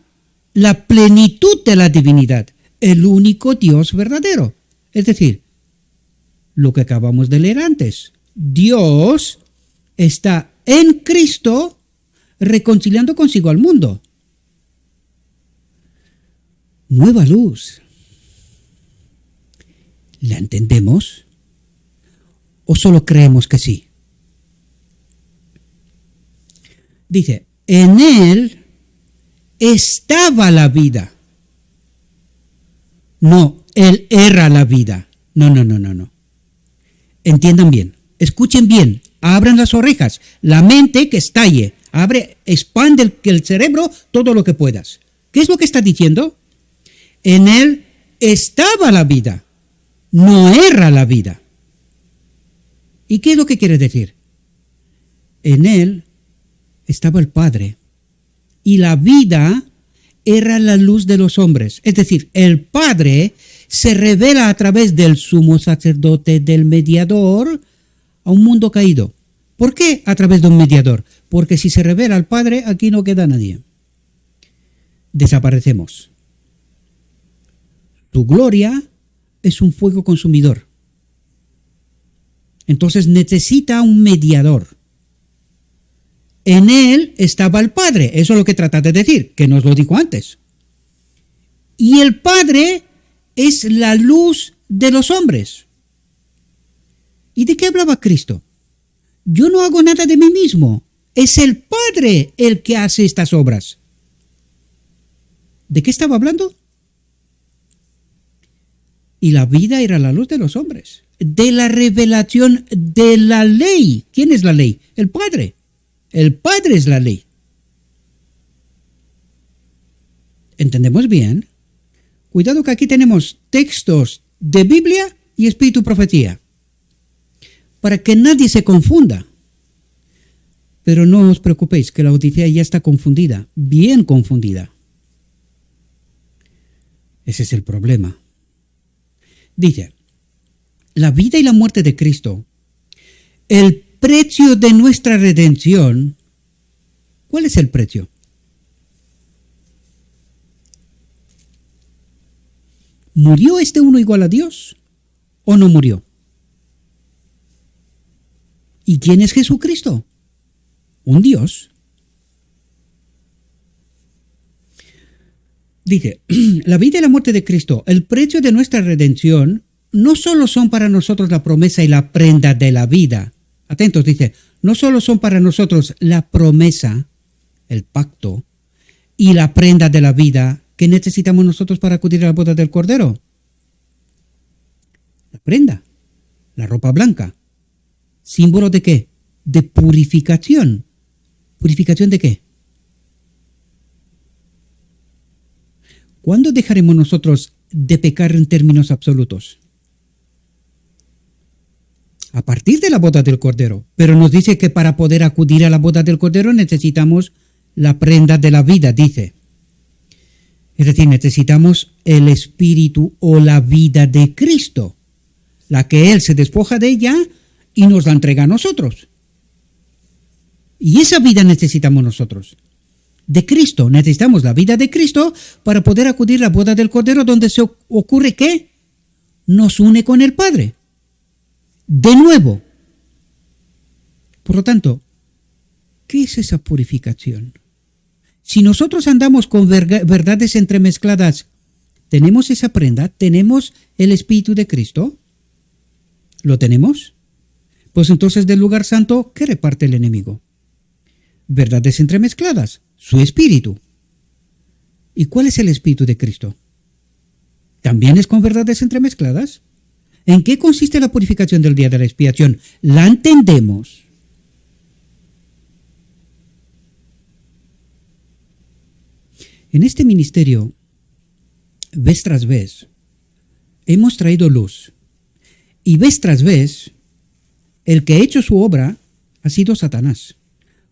la plenitud de la divinidad, el único Dios verdadero. Es decir, lo que acabamos de leer antes. Dios está en Cristo reconciliando consigo al mundo. Nueva luz. ¿La entendemos? ¿O solo creemos que sí? Dice, en él estaba la vida. No, él era la vida. No. Entiendan bien, escuchen bien, abran las orejas, la mente que estalle, expande el cerebro todo lo que puedas. ¿Qué es lo que está diciendo? En él estaba la vida, no era la vida. ¿Y qué es lo que quiere decir? En él estaba el Padre y la vida era la luz de los hombres. Es decir, el Padre se revela a través del sumo sacerdote, del mediador, a un mundo caído. ¿Por qué a través de un mediador? Porque si se revela al Padre, aquí no queda nadie. Desaparecemos. Tu gloria es un fuego consumidor. Entonces necesita un mediador. En él estaba el Padre. Eso es lo que trata de decir, que nos lo dijo antes. Y el Padre es la luz de los hombres. ¿Y de qué hablaba Cristo? Yo no hago nada de mí mismo. Es el Padre el que hace estas obras. ¿De qué estaba hablando? Y la vida era la luz de los hombres. De la revelación de la ley. ¿Quién es la ley? El Padre. El Padre es la ley. ¿Entendemos bien? Cuidado que aquí tenemos textos de Biblia y Espíritu Profecía. Para que nadie se confunda. Pero no os preocupéis, que la Odisea ya está confundida, bien confundida. Ese es el problema. Dice, la vida y la muerte de Cristo, el precio de nuestra redención. ¿Cuál es el precio? ¿Murió este uno igual a Dios o no murió? ¿Y quién es Jesucristo? Un Dios. Dice, la vida y la muerte de Cristo, el precio de nuestra redención, no solo son para nosotros la promesa y la prenda de la vida. Atentos, dice, no solo son para nosotros la promesa, el pacto, y la prenda de la vida. ¿Qué necesitamos nosotros para acudir a la boda del Cordero? La prenda, la ropa blanca. ¿Símbolo de qué? De purificación. ¿Purificación de qué? ¿Cuándo dejaremos nosotros de pecar en términos absolutos? A partir de la boda del Cordero. Pero nos dice que para poder acudir a la boda del Cordero necesitamos la prenda de la vida, dice. Es decir, necesitamos el espíritu o la vida de Cristo, la que Él se despoja de ella y nos la entrega a nosotros. Y esa vida necesitamos nosotros. De Cristo, necesitamos la vida de Cristo para poder acudir a la boda del Cordero, donde se ocurre que nos une con el Padre. De nuevo. Por lo tanto, ¿qué es esa purificación? Si nosotros andamos con verdades entremezcladas, ¿tenemos esa prenda? ¿Tenemos el Espíritu de Cristo? ¿Lo tenemos? Pues entonces del lugar santo, ¿qué reparte el enemigo? Verdades entremezcladas, su Espíritu. ¿Y cuál es el Espíritu de Cristo? ¿También es con verdades entremezcladas? ¿En qué consiste la purificación del día de la expiación? ¿La entendemos? En este ministerio, vez tras vez, hemos traído luz. Y vez tras vez, el que ha hecho su obra ha sido Satanás.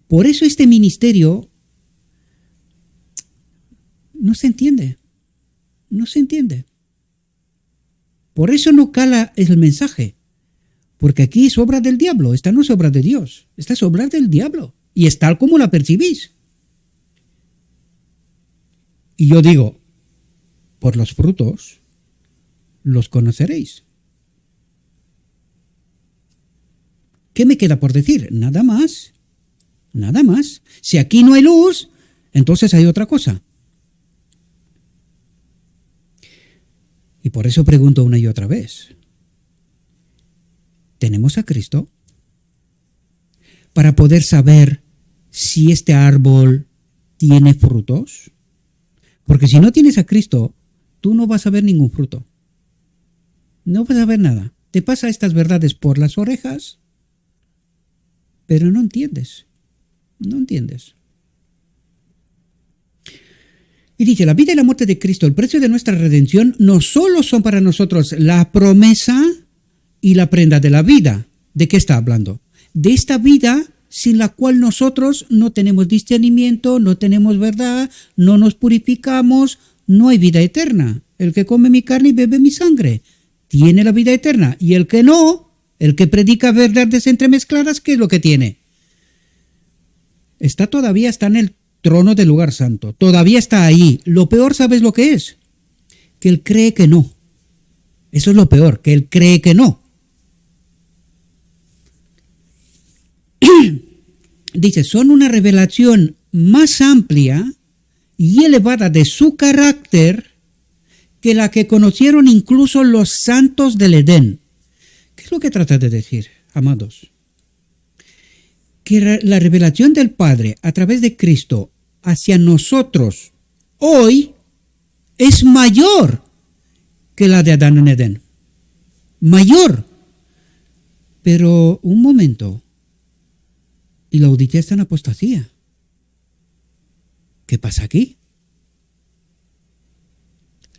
Por eso este ministerio no se entiende. No se entiende. Por eso no cala el mensaje. Porque aquí es obra del diablo. Esta no es obra de Dios. Esta es obra del diablo. Y es tal como la percibís. Y yo digo, por los frutos los conoceréis. ¿Qué me queda por decir? Nada más. Nada más. Si aquí no hay luz, entonces hay otra cosa. Y por eso pregunto una y otra vez. ¿Tenemos a Cristo? Para poder saber si este árbol tiene frutos. Porque si no tienes a Cristo, tú no vas a ver ningún fruto. No vas a ver nada. Te pasa estas verdades por las orejas, pero no entiendes. No entiendes. Y dice, la vida y la muerte de Cristo, el precio de nuestra redención, no solo son para nosotros la promesa y la prenda de la vida. ¿De qué está hablando? De esta vida sin la cual nosotros no tenemos discernimiento, no tenemos verdad, no nos purificamos, no hay vida eterna. El que come mi carne y bebe mi sangre tiene la vida eterna. Y el que no, el que predica verdades entremezcladas, ¿qué es lo que tiene? Todavía está en el trono del lugar santo. Todavía está ahí. Lo peor, ¿sabes lo que es? Que él cree que no. Eso es lo peor, que él cree que no. Dice, son una revelación más amplia y elevada de su carácter que la que conocieron incluso los santos del Edén. ¿Qué es lo que trata de decir, amados? Que la revelación del Padre a través de Cristo hacia nosotros hoy es mayor que la de Adán en Edén. Mayor. Pero un momento. Y Laodicea está en apostasía. ¿Qué pasa aquí?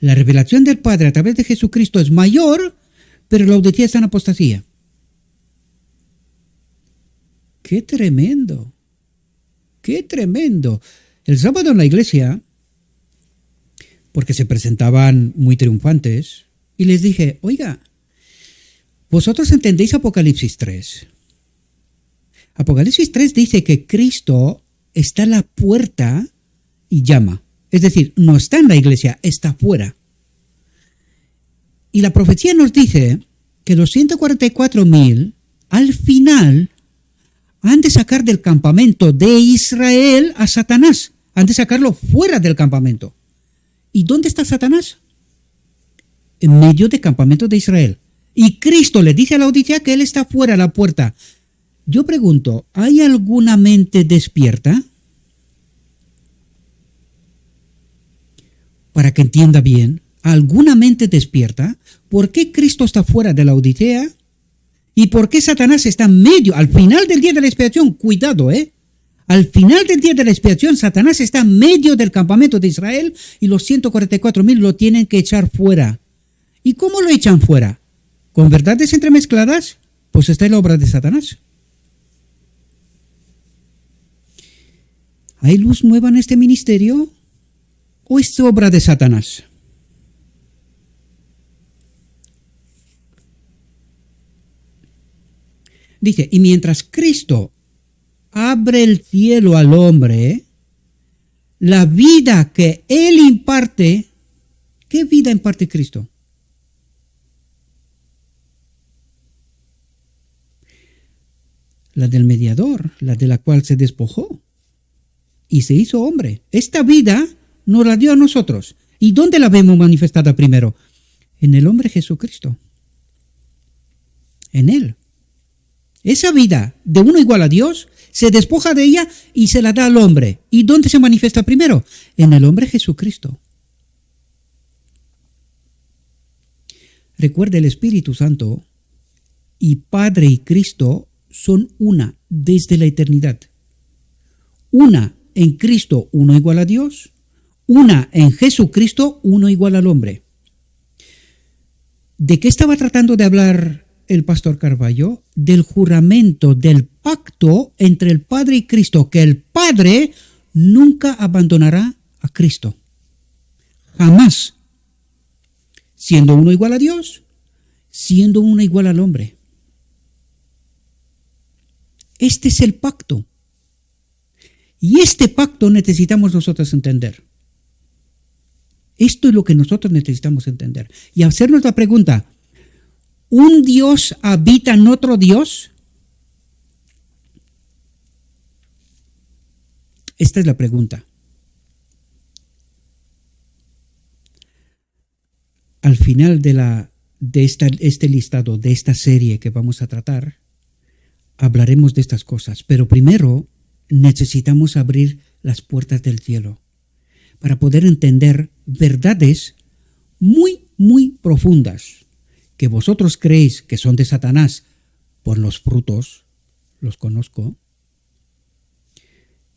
La revelación del Padre a través de Jesucristo es mayor, pero Laodicea está en apostasía. ¡Qué tremendo! ¡Qué tremendo! El sábado en la iglesia, porque se presentaban muy triunfantes, y les dije, oiga, vosotros entendéis Apocalipsis 3. Apocalipsis 3 dice que Cristo está a la puerta y llama. Es decir, no está en la iglesia, está fuera. Y la profecía nos dice que los 144,000 al final han de sacar del campamento de Israel a Satanás. Han de sacarlo fuera del campamento. ¿Y dónde está Satanás? En medio del campamento de Israel. Y Cristo le dice a Laodicea que él está fuera a la puerta. Yo pregunto, ¿hay alguna mente despierta? para que entienda bien, alguna mente despierta, por qué Cristo está fuera de la Odisea y por qué Satanás está en medio, al final del día de la expiación. Cuidado, al final del día de la expiación, Satanás está en medio del campamento de Israel y los 144,000 lo tienen que echar fuera. ¿Y cómo lo echan fuera? ¿Con verdades entremezcladas? Pues esta es la obra de Satanás. ¿Hay luz nueva en este ministerio o es obra de Satanás? Dice, y mientras Cristo abre el cielo al hombre, la vida que Él imparte, ¿qué vida imparte Cristo? La del mediador, la de la cual se despojó y se hizo hombre. Esta vida nos la dio a nosotros. ¿Y dónde la vemos manifestada primero? En el hombre Jesucristo. En Él. Esa vida de uno igual a Dios se despoja de ella y se la da al hombre. ¿Y dónde se manifiesta primero? En el hombre Jesucristo. Recuerde, el Espíritu Santo y Padre y Cristo son una desde la eternidad. Una en Cristo, uno igual a Dios. Una en Jesucristo, uno igual al hombre. ¿De qué estaba tratando de hablar el pastor Carballo? Del juramento, del pacto entre el Padre y Cristo, que el Padre nunca abandonará a Cristo. Jamás. Siendo uno igual a Dios, siendo uno igual al hombre. Este es el pacto. Y este pacto necesitamos nosotros entender. Esto es lo que nosotros necesitamos entender. Y hacernos la pregunta, ¿un Dios habita en otro Dios? Esta es la pregunta. Al final de este listado, de esta serie que vamos a tratar, hablaremos de estas cosas. Pero primero necesitamos abrir las puertas del cielo para poder entender verdades muy, muy profundas que vosotros creéis que son de Satanás por los frutos, los conozco.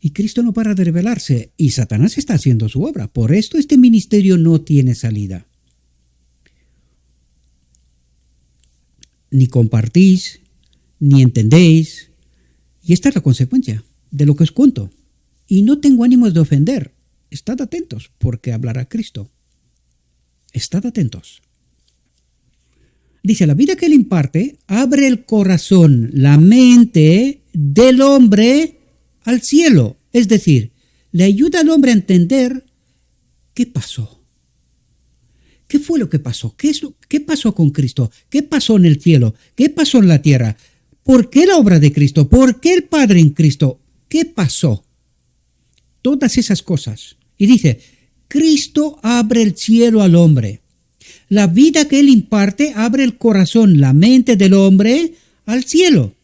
Y Cristo no para de revelarse y Satanás está haciendo su obra. Por esto este ministerio no tiene salida. Ni compartís, ni entendéis. Y esta es la consecuencia de lo que os cuento. Y no tengo ánimos de ofender. Estad atentos, porque hablará Cristo. Estad atentos. Dice, la vida que Él imparte abre el corazón, la mente del hombre al cielo. Es decir, le ayuda al hombre a entender qué pasó. ¿Qué fue lo que pasó? ¿Qué pasó con Cristo? ¿Qué pasó en el cielo? ¿Qué pasó en la tierra? ¿Por qué la obra de Cristo? ¿Por qué el Padre en Cristo? ¿Qué pasó? Todas esas cosas. Y dice, Cristo abre el cielo al hombre. La vida que Él imparte abre el corazón, la mente del hombre al cielo.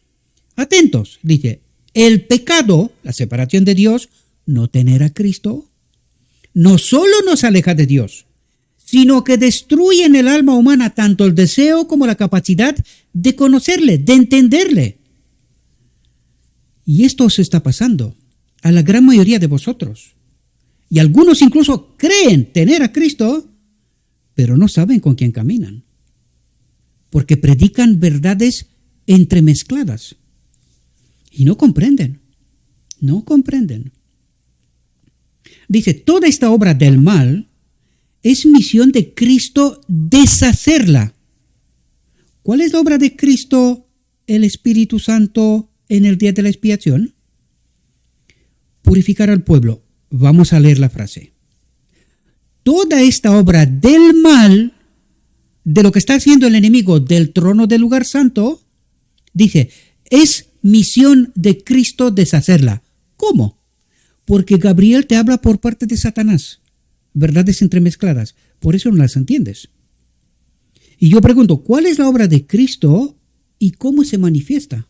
Atentos, dice, el pecado, la separación de Dios, no tener a Cristo, no solo nos aleja de Dios, sino que destruye en el alma humana tanto el deseo como la capacidad de conocerle, de entenderle. Y esto os está pasando a la gran mayoría de vosotros. Y algunos incluso creen tener a Cristo, pero no saben con quién caminan, porque predican verdades entremezcladas y no comprenden. Dice, toda esta obra del mal es misión de Cristo deshacerla. ¿Cuál es la obra de Cristo, el Espíritu Santo, en el día de la expiación? Purificar al pueblo. Vamos a leer la frase. Toda esta obra del mal, de lo que está haciendo el enemigo del trono del lugar santo, dice, es misión de Cristo deshacerla. ¿Cómo? Porque Gabriel te habla por parte de Satanás. Verdades entremezcladas. Por eso no las entiendes. Y yo pregunto, ¿cuál es la obra de Cristo y cómo se manifiesta?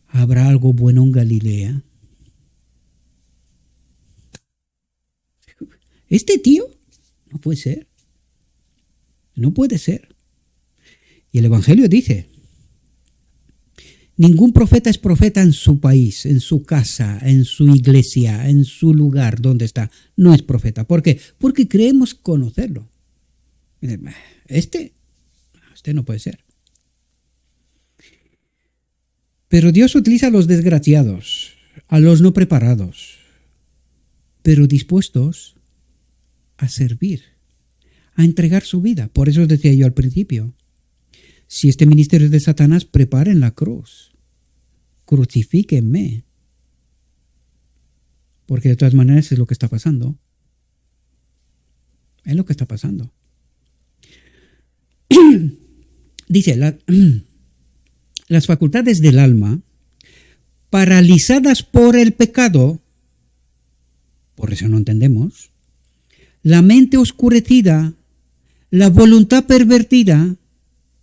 ¿Habrá algo bueno en Galilea? Este tío no puede ser. No puede ser. Y el Evangelio dice, ningún profeta es profeta en su país, en su casa, en su iglesia, en su lugar donde está. No es profeta. ¿Por qué? Porque creemos conocerlo. Este no puede ser. Pero Dios utiliza a los desgraciados, a los no preparados, pero dispuestos a servir, a entregar su vida. Por eso decía yo al principio, si este ministerio es de Satanás, preparen la cruz, crucifíquenme, porque de todas maneras es lo que está pasando. Es lo que está pasando. Dice, las facultades del alma, paralizadas por el pecado, por eso no entendemos, la mente oscurecida, la voluntad pervertida,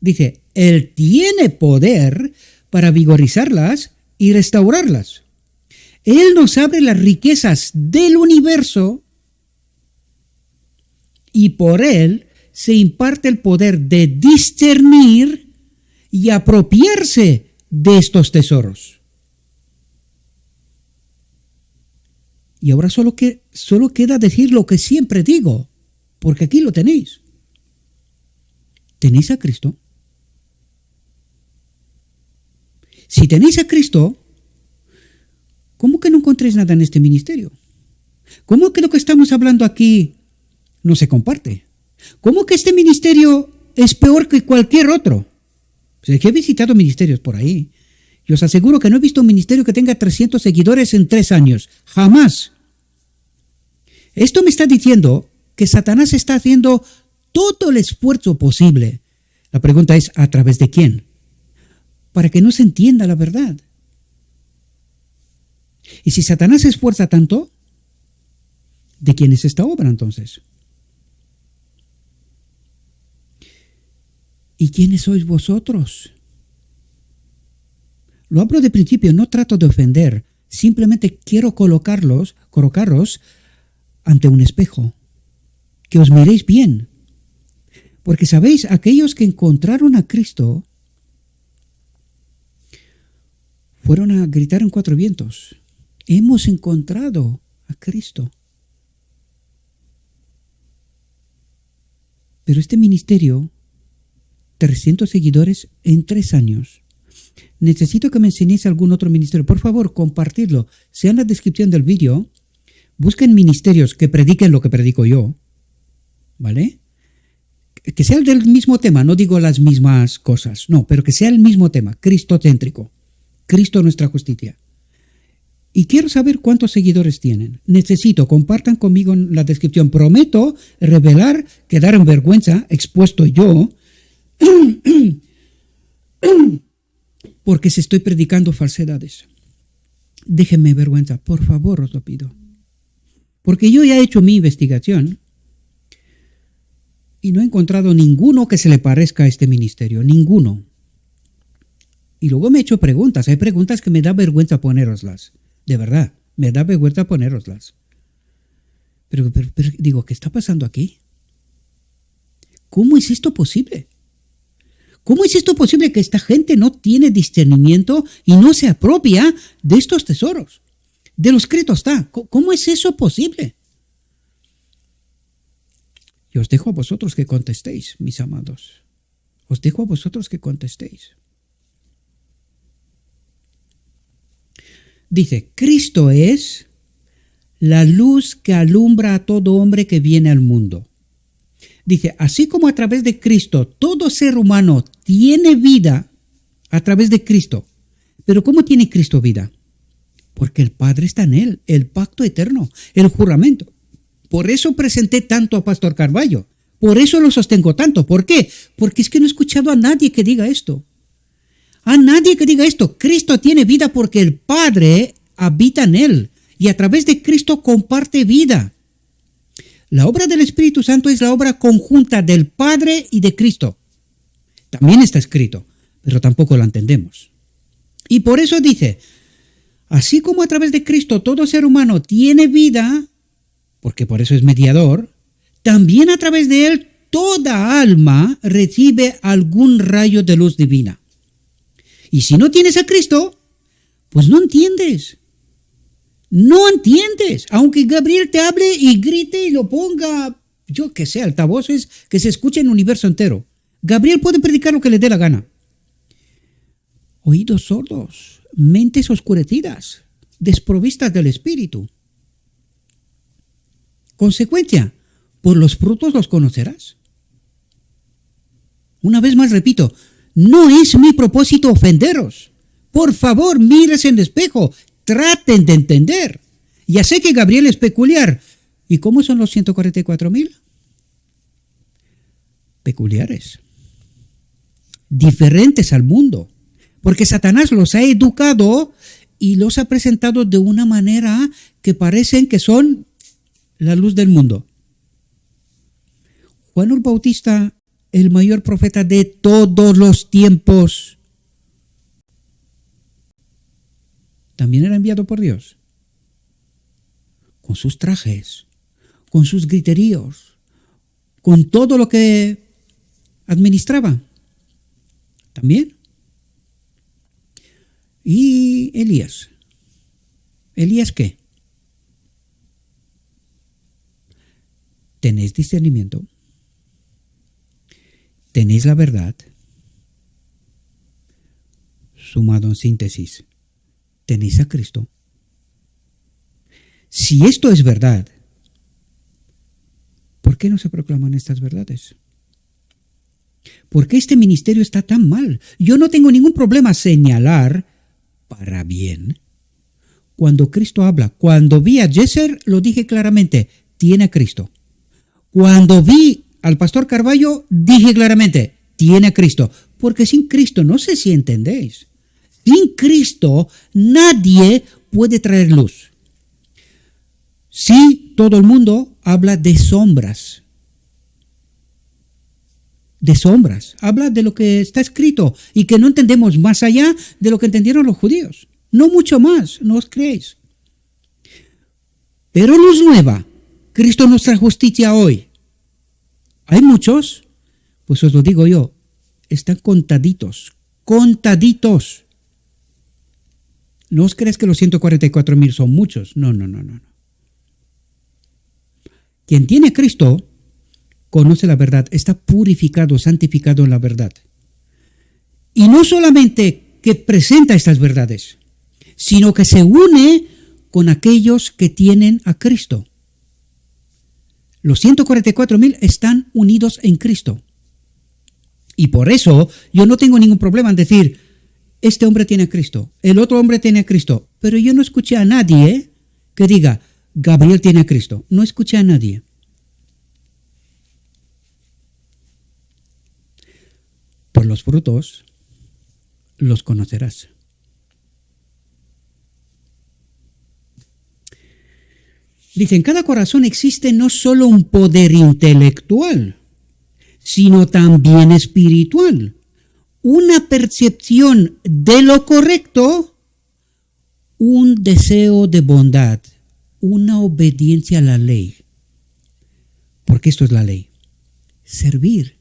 dice, Él tiene poder para vigorizarlas y restaurarlas. Él nos abre las riquezas del universo y por Él se imparte el poder de discernir y apropiarse de estos tesoros. Y ahora solo queda decir lo que siempre digo, porque aquí lo tenéis. ¿Tenéis a Cristo? Si tenéis a Cristo, ¿cómo que no encontréis nada en este ministerio? ¿Cómo que lo que estamos hablando aquí no se comparte? ¿Cómo que este ministerio es peor que cualquier otro? Pues que he visitado ministerios por ahí. Y os aseguro que no he visto un ministerio que tenga 300 seguidores en 3 años. Jamás. Esto me está diciendo que Satanás está haciendo todo el esfuerzo posible. La pregunta es, ¿a través de quién? Para que no se entienda la verdad. Y si Satanás se esfuerza tanto, ¿de quién es esta obra entonces? ¿Y quiénes sois vosotros? Lo hablo de principio, no trato de ofender, simplemente quiero colocaros ante un espejo, que os miréis bien. Porque sabéis, aquellos que encontraron a Cristo fueron a gritar en 4 vientos, hemos encontrado a Cristo. Pero este ministerio, 300 seguidores en 3 años. Necesito que me enseñéis algún otro ministerio. Por favor, compartidlo. Sea en la descripción del vídeo. Busquen ministerios que prediquen lo que predico yo. ¿Vale? Que sea el del mismo tema. No digo las mismas cosas. No, pero que sea el mismo tema. Cristocéntrico. Cristo nuestra justicia. Y quiero saber cuántos seguidores tienen. Necesito, compartan conmigo en la descripción. Prometo revelar, quedar en vergüenza, expuesto yo, porque se estoy predicando falsedades. Déjenme vergüenza, por favor, os lo pido. Porque yo ya he hecho mi investigación y no he encontrado ninguno que se le parezca a este ministerio, ninguno. Y luego me he hecho preguntas, hay preguntas que me da vergüenza ponéroslas, de verdad, me da vergüenza ponéroslas. Pero digo, ¿qué está pasando aquí? ¿Cómo es esto posible? ¿Cómo es esto posible que esta gente no tiene discernimiento y no se apropia de estos tesoros? De lo escrito está. ¿Cómo es eso posible? Y os dejo a vosotros que contestéis, mis amados. Os dejo a vosotros que contestéis. Dice, Cristo es la luz que alumbra a todo hombre que viene al mundo. Dice, así como a través de Cristo todo ser humano tiene vida a través de Cristo. Pero ¿cómo tiene Cristo vida? Porque el Padre está en él, el pacto eterno, el juramento. Por eso presenté tanto a Pastor Carballo. Por eso lo sostengo tanto. ¿Por qué? Porque es que no he escuchado a nadie que diga esto. A nadie que diga esto. Cristo tiene vida porque el Padre habita en él. Y a través de Cristo comparte vida. La obra del Espíritu Santo es la obra conjunta del Padre y de Cristo. También está escrito, pero tampoco lo entendemos. Y por eso dice, así como a través de Cristo todo ser humano tiene vida, porque por eso es mediador, también a través de él toda alma recibe algún rayo de luz divina. Y si no tienes a Cristo, pues no entiendes. No entiendes. Aunque Gabriel te hable y grite y lo ponga, yo que sé, altavoces, que se escuche en el universo entero. Gabriel puede predicar lo que le dé la gana. Oídos sordos, mentes oscurecidas, desprovistas del Espíritu. Consecuencia, por los frutos los conocerás. Una vez más repito, no es mi propósito ofenderos. Por favor, mires en el espejo, traten de entender. Ya sé que Gabriel es peculiar. ¿Y cómo son los 144,000? Peculiares. Diferentes al mundo. Porque Satanás los ha educado y los ha presentado de una manera que parecen que son la luz del mundo. Juan el Bautista, el mayor profeta de todos los tiempos, también era enviado por Dios. Con sus trajes, con sus griteríos, con todo lo que administraba. También. ¿Y Elías? ¿Elías qué? ¿Tenéis discernimiento? ¿Tenéis la verdad? Sumado en síntesis, ¿tenéis a Cristo? Si esto es verdad, ¿por qué no se proclaman estas verdades? ¿Por qué este ministerio está tan mal? Yo no tengo ningún problema señalar para bien. Cuando Cristo habla, cuando vi a Jesser, lo dije claramente, tiene a Cristo. Cuando vi al pastor Carballo, dije claramente, tiene a Cristo. Porque sin Cristo, no sé si entendéis, sin Cristo nadie puede traer luz. Sí, todo el mundo habla de sombras. De sombras. Habla de lo que está escrito y que no entendemos más allá de lo que entendieron los judíos. No mucho más, no os creéis. Pero luz nueva. Cristo nos trae justicia hoy. Hay muchos, pues os lo digo yo, están contaditos. Contaditos. No os creáis que los 144,000 son muchos. No. Quien tiene a Cristo conoce la verdad, está purificado, santificado en la verdad. Y no solamente que presenta estas verdades, sino que se une con aquellos que tienen a Cristo. Los 144,000 están unidos en Cristo. Y por eso yo no tengo ningún problema en decir, este hombre tiene a Cristo, el otro hombre tiene a Cristo, pero yo no escuché a nadie que diga, Gabriel tiene a Cristo. No escuché a nadie. Por los frutos los conocerás. Dice, en cada corazón existe no solo un poder intelectual, sino también espiritual. Una percepción de lo correcto, un deseo de bondad, una obediencia a la ley. Porque esto es la ley. Servir,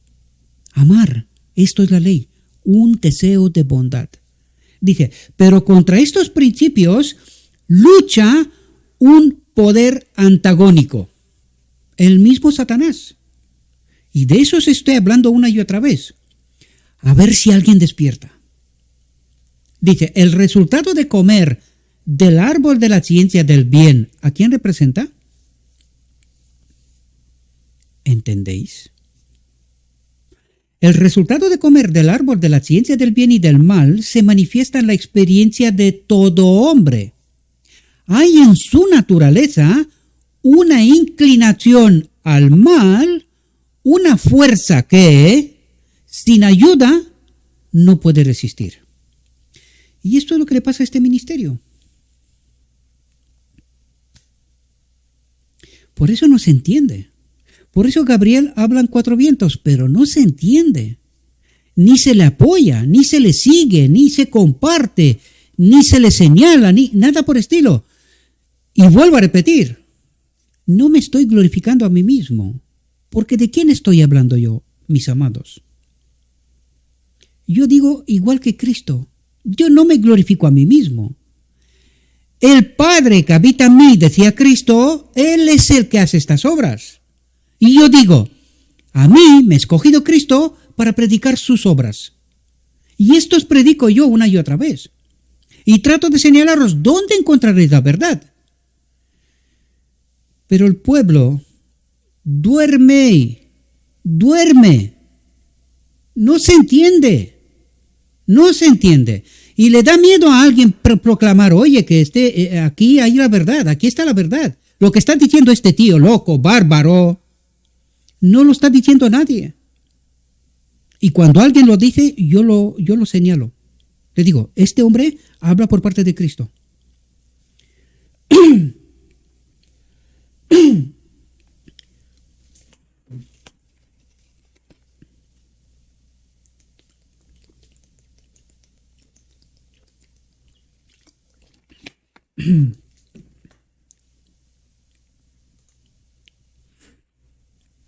amar. Esto es la ley, un deseo de bondad. Dice, pero contra estos principios lucha un poder antagónico, el mismo Satanás. Y de eso os estoy hablando una y otra vez. A ver si alguien despierta. Dice, el resultado de comer del árbol de la ciencia del bien, ¿a quién representa? ¿Entendéis? El resultado de comer del árbol de la ciencia del bien y del mal se manifiesta en la experiencia de todo hombre. Hay en su naturaleza una inclinación al mal, una fuerza que, sin ayuda, no puede resistir. Y esto es lo que le pasa a este ministerio. Por eso no se entiende. Por eso Gabriel habla en 4 vientos, pero no se entiende. Ni se le apoya, ni se le sigue, ni se comparte, ni se le señala, ni nada por estilo. Y vuelvo a repetir, no me estoy glorificando a mí mismo. Porque ¿de quién estoy hablando yo, mis amados? Yo digo igual que Cristo. Yo no me glorifico a mí mismo. El Padre que habita en mí, decía Cristo, Él es el que hace estas obras. Y yo digo, a mí me ha escogido Cristo para predicar sus obras. Y estos predico yo una y otra vez. Y trato de señalaros dónde encontraréis la verdad. Pero el pueblo duerme. No se entiende. Y le da miedo a alguien proclamar, oye, que aquí hay la verdad, aquí está la verdad. Lo que está diciendo este tío loco, bárbaro, no lo está diciendo nadie. Y cuando alguien lo dice, yo lo señalo. Le digo, este hombre habla por parte de Cristo.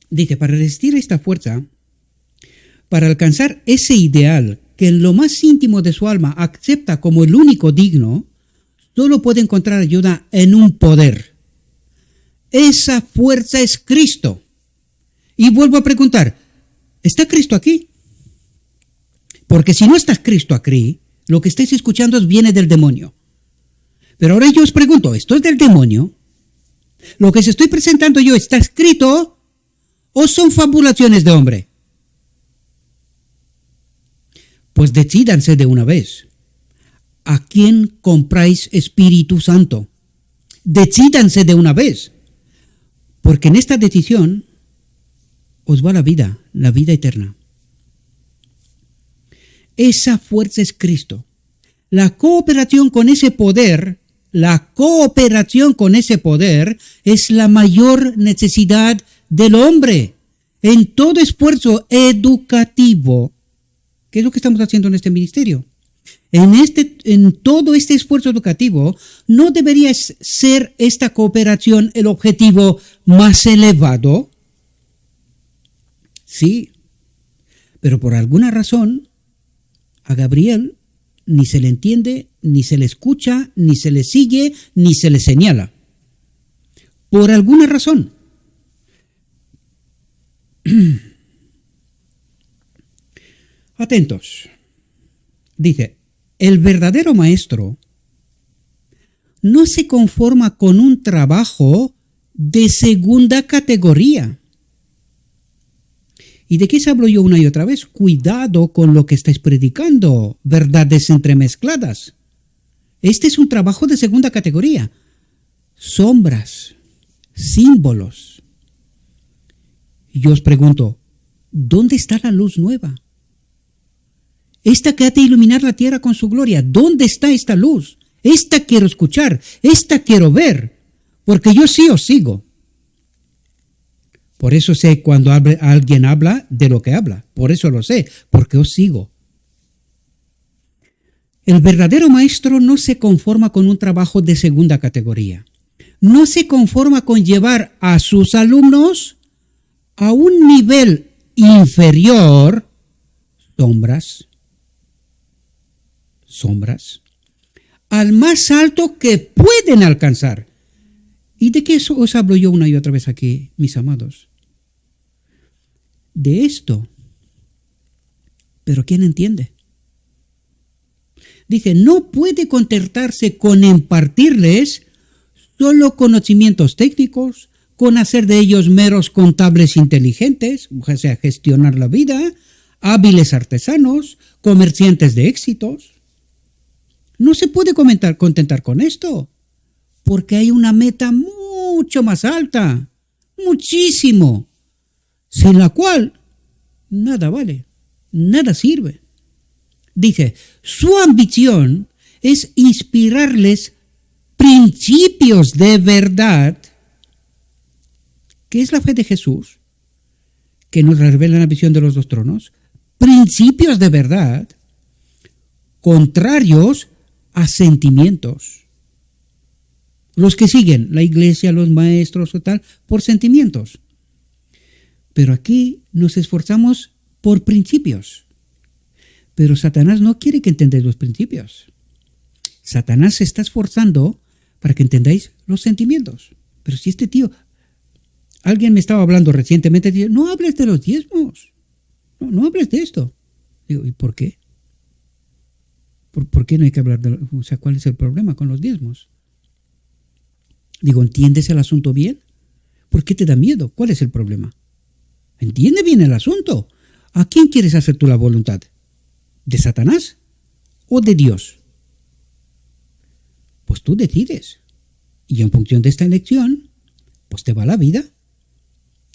Dice, para resistir esta fuerza, para alcanzar ese ideal que en lo más íntimo de su alma acepta como el único digno, solo puede encontrar ayuda en un poder. Esa fuerza es Cristo. Y vuelvo a preguntar, ¿está Cristo aquí? Porque si no está Cristo aquí, lo que estáis escuchando viene del demonio. Pero ahora yo os pregunto, ¿esto es del demonio? ¿Lo que os estoy presentando yo está escrito o son fabulaciones de hombre? Pues decídanse de una vez. ¿A quién compráis Espíritu Santo? Decídanse de una vez. Porque en esta decisión os va la vida eterna. Esa fuerza es Cristo. La cooperación con ese poder es la mayor necesidad del hombre en todo esfuerzo educativo. ¿Qué es lo que estamos haciendo en este ministerio? En todo este esfuerzo educativo, ¿no debería ser esta cooperación el objetivo más elevado? Sí, pero por alguna razón a Gabriel ni se le entiende, ni se le escucha, ni se le sigue, ni se le señala. Por alguna razón. Atentos. Dice, el verdadero maestro no se conforma con un trabajo de segunda categoría. ¿Y de qué se hablo yo una y otra vez? Cuidado con lo que estáis predicando, verdades entremezcladas. Este es un trabajo de segunda categoría. Sombras, símbolos. Y yo os pregunto, ¿dónde está la luz nueva? Esta que ha de iluminar la tierra con su gloria. ¿Dónde está esta luz? Esta quiero escuchar, esta quiero ver, porque yo sí os sigo. Por eso sé cuando alguien habla de lo que habla. Por eso lo sé, porque os sigo. El verdadero maestro no se conforma con un trabajo de segunda categoría. No se conforma con llevar a sus alumnos a un nivel inferior, sombras, al más alto que pueden alcanzar. ¿Y de qué os hablo yo una y otra vez aquí, mis amados? De esto. Pero ¿quién entiende? Dice, no puede contentarse con impartirles solo conocimientos técnicos, con hacer de ellos meros contables inteligentes, o sea, gestionar la vida, hábiles artesanos, comerciantes de éxitos. No se puede contentar con esto, porque hay una meta mucho más alta, muchísimo, sin la cual nada vale, nada sirve. Dice, su ambición es inspirarles principios de verdad, que es la fe de Jesús, que nos revela la visión de los dos tronos, principios de verdad contrarios a sentimientos. Los que siguen la iglesia, los maestros o tal, por sentimientos. Pero aquí nos esforzamos por principios. Pero Satanás no quiere que entendáis los principios. Satanás se está esforzando para que entendáis los sentimientos. Pero si este tío, alguien me estaba hablando recientemente, dice, no hables de los diezmos. No hables de esto. Digo, ¿y por qué? ¿Por qué no hay que hablar de o sea, ¿cuál es el problema con los diezmos? Digo, ¿entiendes el asunto bien? ¿Por qué te da miedo? ¿Cuál es el problema? Entiende bien el asunto. ¿A quién quieres hacer tú la voluntad? ¿De Satanás o de Dios? Pues tú decides. Y en función de esta elección, pues te va la vida.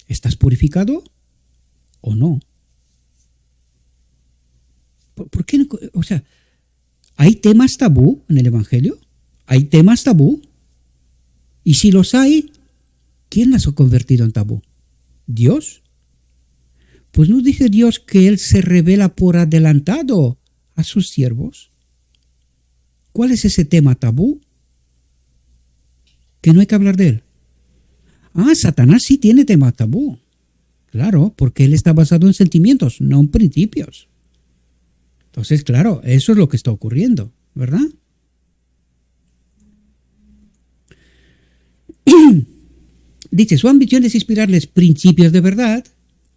¿Estás purificado o no? ¿Por qué no? O sea, ¿hay temas tabú en el Evangelio? ¿Hay temas tabú? Y si los hay, ¿quién las ha convertido en tabú? ¿Dios? Pues no dice Dios que Él se revela por adelantado a sus siervos. ¿Cuál es ese tema tabú? Que no hay que hablar de él. Satanás sí tiene tema tabú. Claro, porque él está basado en sentimientos, no en principios. Entonces, claro, eso es lo que está ocurriendo, ¿verdad? Dice, su ambición es inspirarles principios de verdad,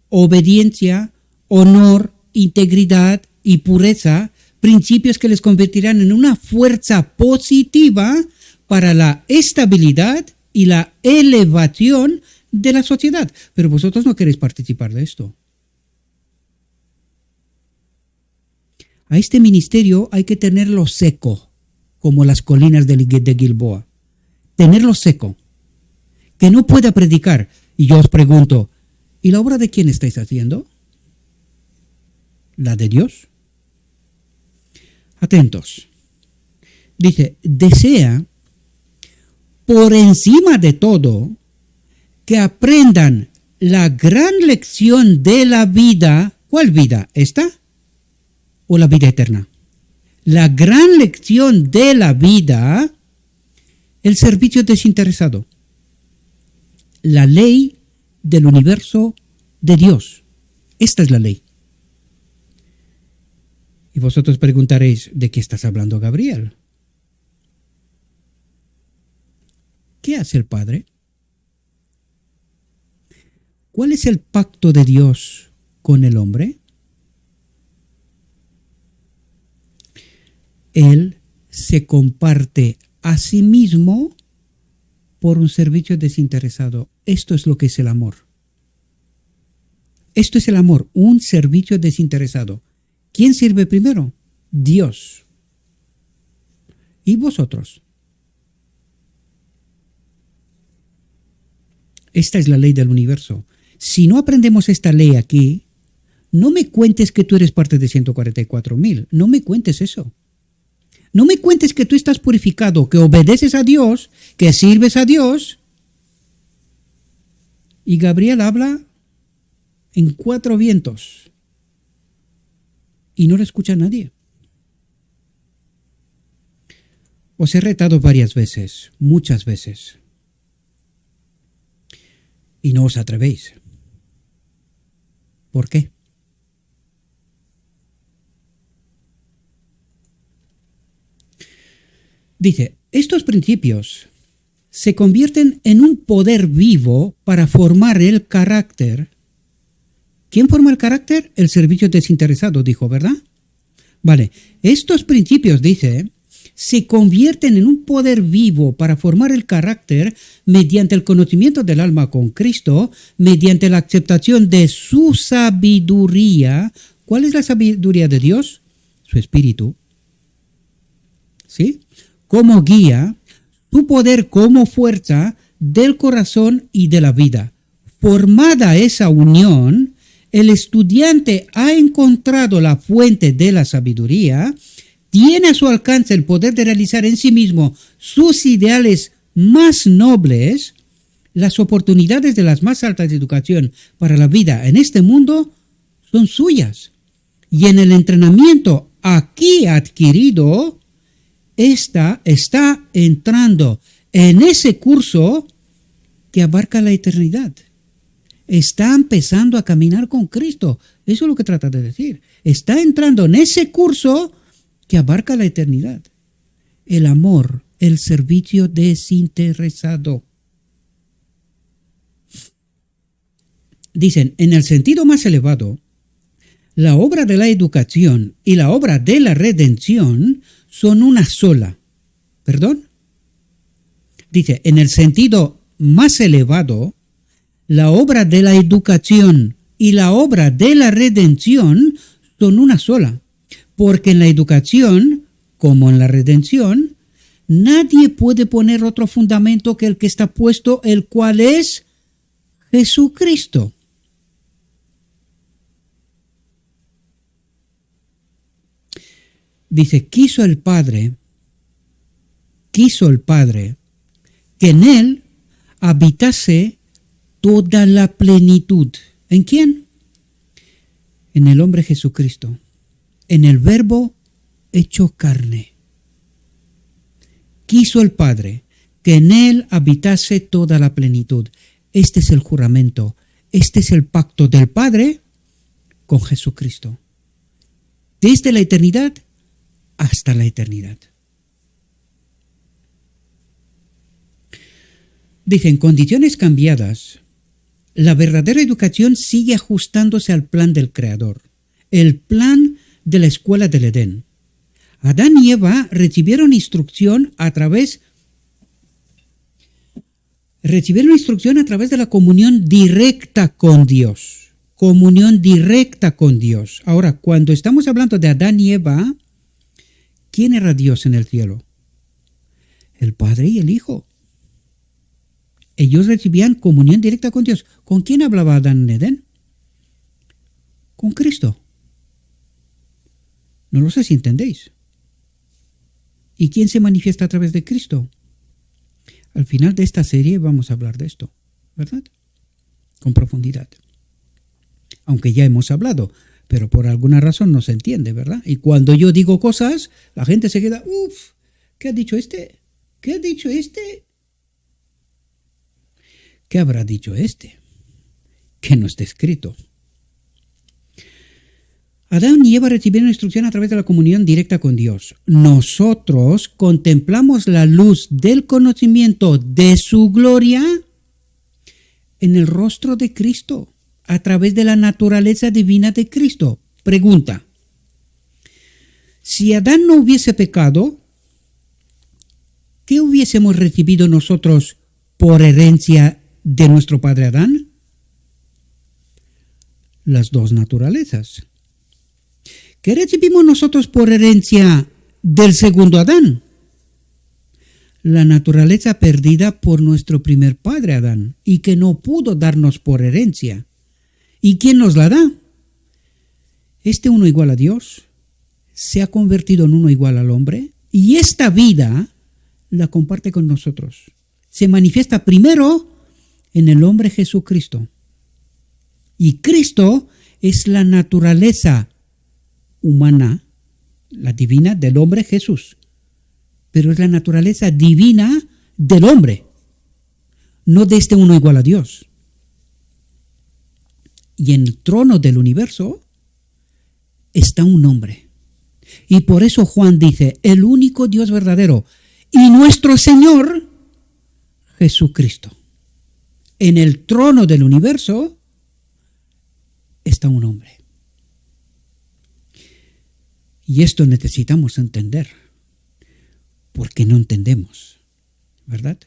obediencia, honor, integridad y pureza, principios que les convertirán en una fuerza positiva para la estabilidad y la elevación de la sociedad. Pero vosotros no queréis participar de esto. A este ministerio hay que tenerlo seco, como las colinas de Gilboa. Tenerlo seco. Que no pueda predicar. Y yo os pregunto, ¿y la obra de quién estáis haciendo? ¿La de Dios? Atentos. Dice, desea por encima de todo que aprendan la gran lección de la vida. ¿Cuál vida? ¿Esta? ¿O la vida eterna? La gran lección de la vida, el servicio desinteresado. La ley del universo de Dios. Esta es la ley. Y vosotros preguntaréis, ¿de qué estás hablando, Gabriel? ¿Qué hace el Padre? ¿Cuál es el pacto de Dios con el hombre? Él se comparte a sí mismo por un servicio desinteresado. Esto es lo que es el amor. Esto es el amor, un servicio desinteresado. ¿Quién sirve primero? Dios. ¿Y vosotros? Esta es la ley del universo. Si no aprendemos esta ley aquí, no me cuentes que tú eres parte de 144,000. No me cuentes eso. No me cuentes que tú estás purificado, que obedeces a Dios, que sirves a Dios. Y Gabriel habla en 4 vientos. Y no lo escucha nadie. Os he retado varias veces, muchas veces. Y no os atrevéis. ¿Por qué? Dice, estos principios se convierten en un poder vivo para formar el carácter. ¿Quién forma el carácter? El servicio desinteresado, dijo, ¿verdad? Vale, estos principios, dice, se convierten en un poder vivo para formar el carácter mediante el conocimiento del alma con Cristo, mediante la aceptación de su sabiduría. ¿Cuál es la sabiduría de Dios? Su espíritu. ¿Sí? Como guía, su poder como fuerza del corazón y de la vida. Formada esa unión, el estudiante ha encontrado la fuente de la sabiduría, tiene a su alcance el poder de realizar en sí mismo sus ideales más nobles, las oportunidades de las más altas de educación para la vida en este mundo son suyas. Y en el entrenamiento aquí adquirido, Esta está entrando en ese curso que abarca la eternidad. Está empezando a caminar con Cristo. Eso es lo que trata de decir. Está entrando en ese curso que abarca la eternidad. El amor, el servicio desinteresado. Dicen, en el sentido más elevado, la obra de la educación y la obra de la redención son una sola. ¿Perdón? Dice, en el sentido más elevado, la obra de la educación y la obra de la redención son una sola. Porque en la educación, como en la redención, nadie puede poner otro fundamento que el que está puesto, el cual es Jesucristo. Dice, quiso el Padre que en él habitase toda la plenitud. ¿En quién? En el hombre Jesucristo, en el Verbo hecho carne. Quiso el Padre que en él habitase toda la plenitud. Este es el juramento, este es el pacto del Padre con Jesucristo. Desde la eternidad hasta la eternidad. Dice, en condiciones cambiadas, la verdadera educación sigue ajustándose al plan del Creador, el plan de la escuela del Edén. Adán y Eva recibieron instrucción a través de la comunión directa con Dios. Comunión directa con Dios. Ahora, cuando estamos hablando de Adán y Eva, ¿quién era Dios en el cielo? El Padre y el Hijo. Ellos recibían comunión directa con Dios. ¿Con quién hablaba Adán en Edén? Con Cristo. No lo sé si entendéis. ¿Y quién se manifiesta a través de Cristo? Al final de esta serie vamos a hablar de esto, ¿verdad? Con profundidad. Aunque ya hemos hablado, pero por alguna razón no se entiende, ¿verdad? Y cuando yo digo cosas, la gente se queda, ¿qué ha dicho este? ¿Qué ha dicho este? ¿Qué habrá dicho este? Que no está escrito. Adán y Eva recibieron instrucción a través de la comunión directa con Dios. Nosotros contemplamos la luz del conocimiento de su gloria en el rostro de Cristo, a través de la naturaleza divina de Cristo. Pregunta: si Adán no hubiese pecado, ¿qué hubiésemos recibido nosotros por herencia de nuestro padre Adán? Las dos naturalezas. ¿Qué recibimos nosotros por herencia del segundo Adán? La naturaleza perdida por nuestro primer padre Adán y que no pudo darnos por herencia. ¿Y quién nos la da? Este uno igual a Dios se ha convertido en uno igual al hombre y esta vida la comparte con nosotros. Se manifiesta primero en el hombre Jesucristo. Y Cristo es la naturaleza humana, la divina del hombre Jesús. Pero es la naturaleza divina del hombre, no de este uno igual a Dios. Y en el trono del universo está un hombre. Y por eso Juan dice, el único Dios verdadero y nuestro Señor Jesucristo. En el trono del universo está un hombre. Y esto necesitamos entender, porque no entendemos, ¿verdad?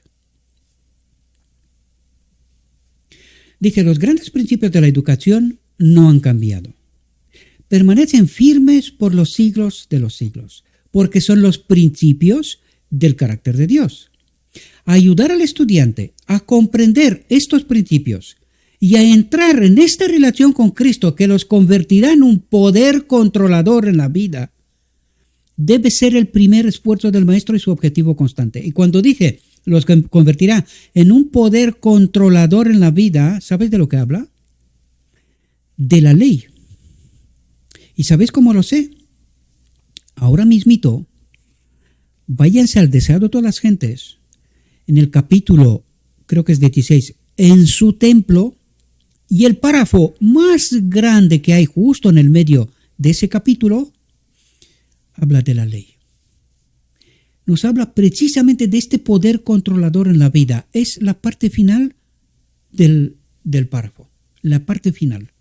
Dice, los grandes principios de la educación no han cambiado. Permanecen firmes por los siglos de los siglos, porque son los principios del carácter de Dios. Ayudar al estudiante a comprender estos principios y a entrar en esta relación con Cristo que los convertirá en un poder controlador en la vida, debe ser el primer esfuerzo del maestro y su objetivo constante. Y cuando dije los convertirá en un poder controlador en la vida, ¿sabes de lo que habla? De la ley. ¿Y sabéis cómo lo sé? Ahora mismito, váyanse al deseado de todas las gentes, en el capítulo, creo que es 16, en su templo, y el párrafo más grande que hay justo en el medio de ese capítulo, habla de la ley. Nos habla precisamente de este poder controlador en la vida. Es la parte final del párrafo, la parte final.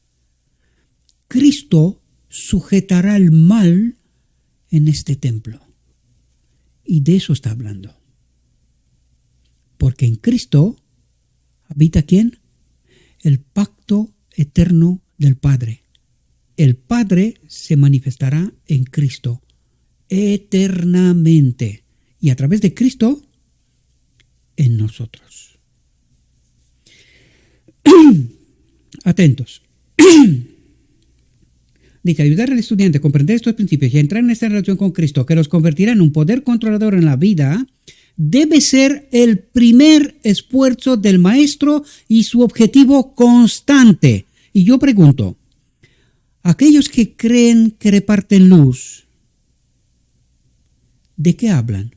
Cristo sujetará el mal en este templo. Y de eso está hablando. Porque en Cristo habita ¿quién? El pacto eterno del Padre. El Padre se manifestará en Cristo eternamente. Y a través de Cristo, en nosotros. Atentos. Dice, ayudar al estudiante a comprender estos principios y a entrar en esta relación con Cristo, que los convertirá en un poder controlador en la vida, debe ser el primer esfuerzo del maestro y su objetivo constante. Y yo pregunto, aquellos que creen que reparten luz, ¿de qué hablan?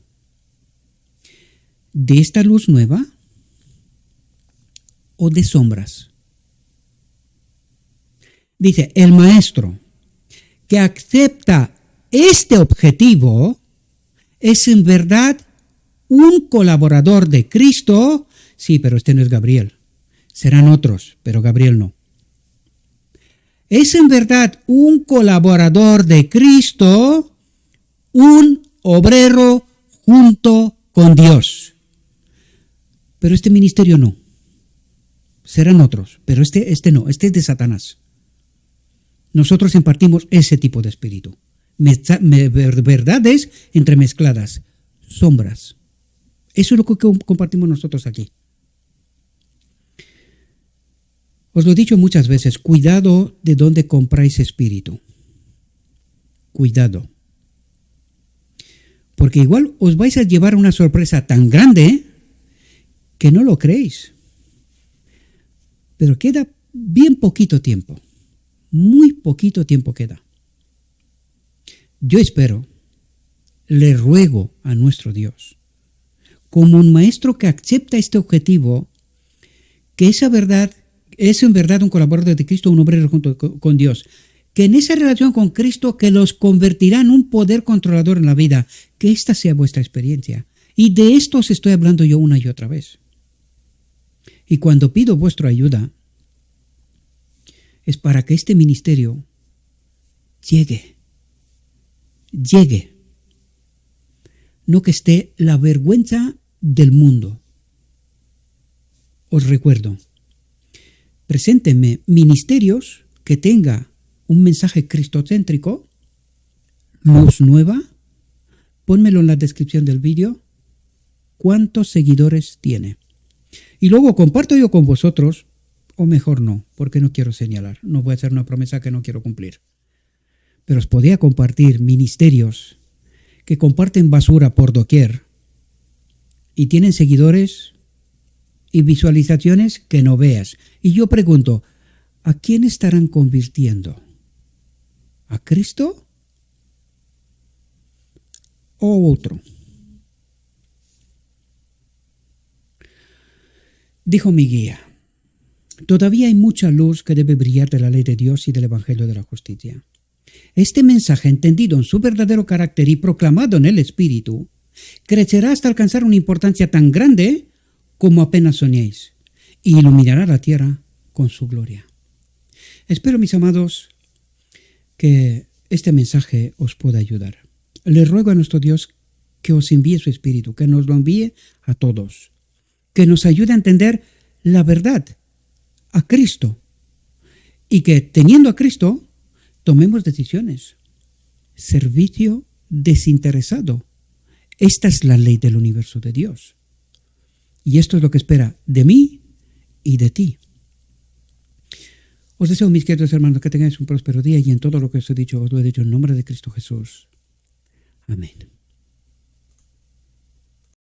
¿De esta luz nueva o de sombras? Dice, el maestro que acepta este objetivo es en verdad un colaborador de Cristo. Sí, pero este no es Gabriel. Serán otros, pero Gabriel no. Es en verdad un colaborador de Cristo, un obrero junto con Dios. Pero este ministerio no. Serán otros, pero este no, este es de Satanás. Nosotros impartimos ese tipo de espíritu. Verdades entremezcladas, sombras. Eso es lo que compartimos nosotros aquí. Os lo he dicho muchas veces, cuidado de dónde compráis espíritu. Cuidado. Porque igual os vais a llevar una sorpresa tan grande que no lo creéis. Pero queda bien poquito tiempo. Muy poquito tiempo queda. Yo espero, le ruego a nuestro Dios, como un maestro que acepta este objetivo, que esa verdad es en verdad un colaborador de Cristo, un obrero junto con Dios, que en esa relación con Cristo que los convertirá en un poder controlador en la vida, que esta sea vuestra experiencia. Y de esto os estoy hablando yo una y otra vez. Y cuando pido vuestra ayuda, es para que este ministerio llegue. No que esté la vergüenza del mundo. Os recuerdo, preséntenme ministerios que tenga un mensaje cristocéntrico, luz nueva, pónmelo en la descripción del vídeo, cuántos seguidores tiene. Y luego comparto yo con vosotros, o mejor no, porque no quiero señalar, no voy a hacer una promesa que no quiero cumplir. Pero os podía compartir ministerios que comparten basura por doquier y tienen seguidores y visualizaciones que no veas. Y yo pregunto, ¿a quién estarán convirtiendo? ¿A Cristo o otro? Dijo mi guía, todavía hay mucha luz que debe brillar de la ley de Dios y del Evangelio de la justicia. Este mensaje, entendido en su verdadero carácter y proclamado en el Espíritu, crecerá hasta alcanzar una importancia tan grande como apenas soñéis, y iluminará la tierra con su gloria. Espero, mis amados, que este mensaje os pueda ayudar. Le ruego a nuestro Dios que os envíe su Espíritu, que nos lo envíe a todos, que nos ayude a entender la verdad, a Cristo, y que teniendo a Cristo, tomemos decisiones. Servicio desinteresado. Esta es la ley del universo de Dios. Y esto es lo que espera de mí y de ti. Os deseo, mis queridos hermanos, que tengáis un próspero día y en todo lo que os he dicho, os lo he dicho en nombre de Cristo Jesús. Amén.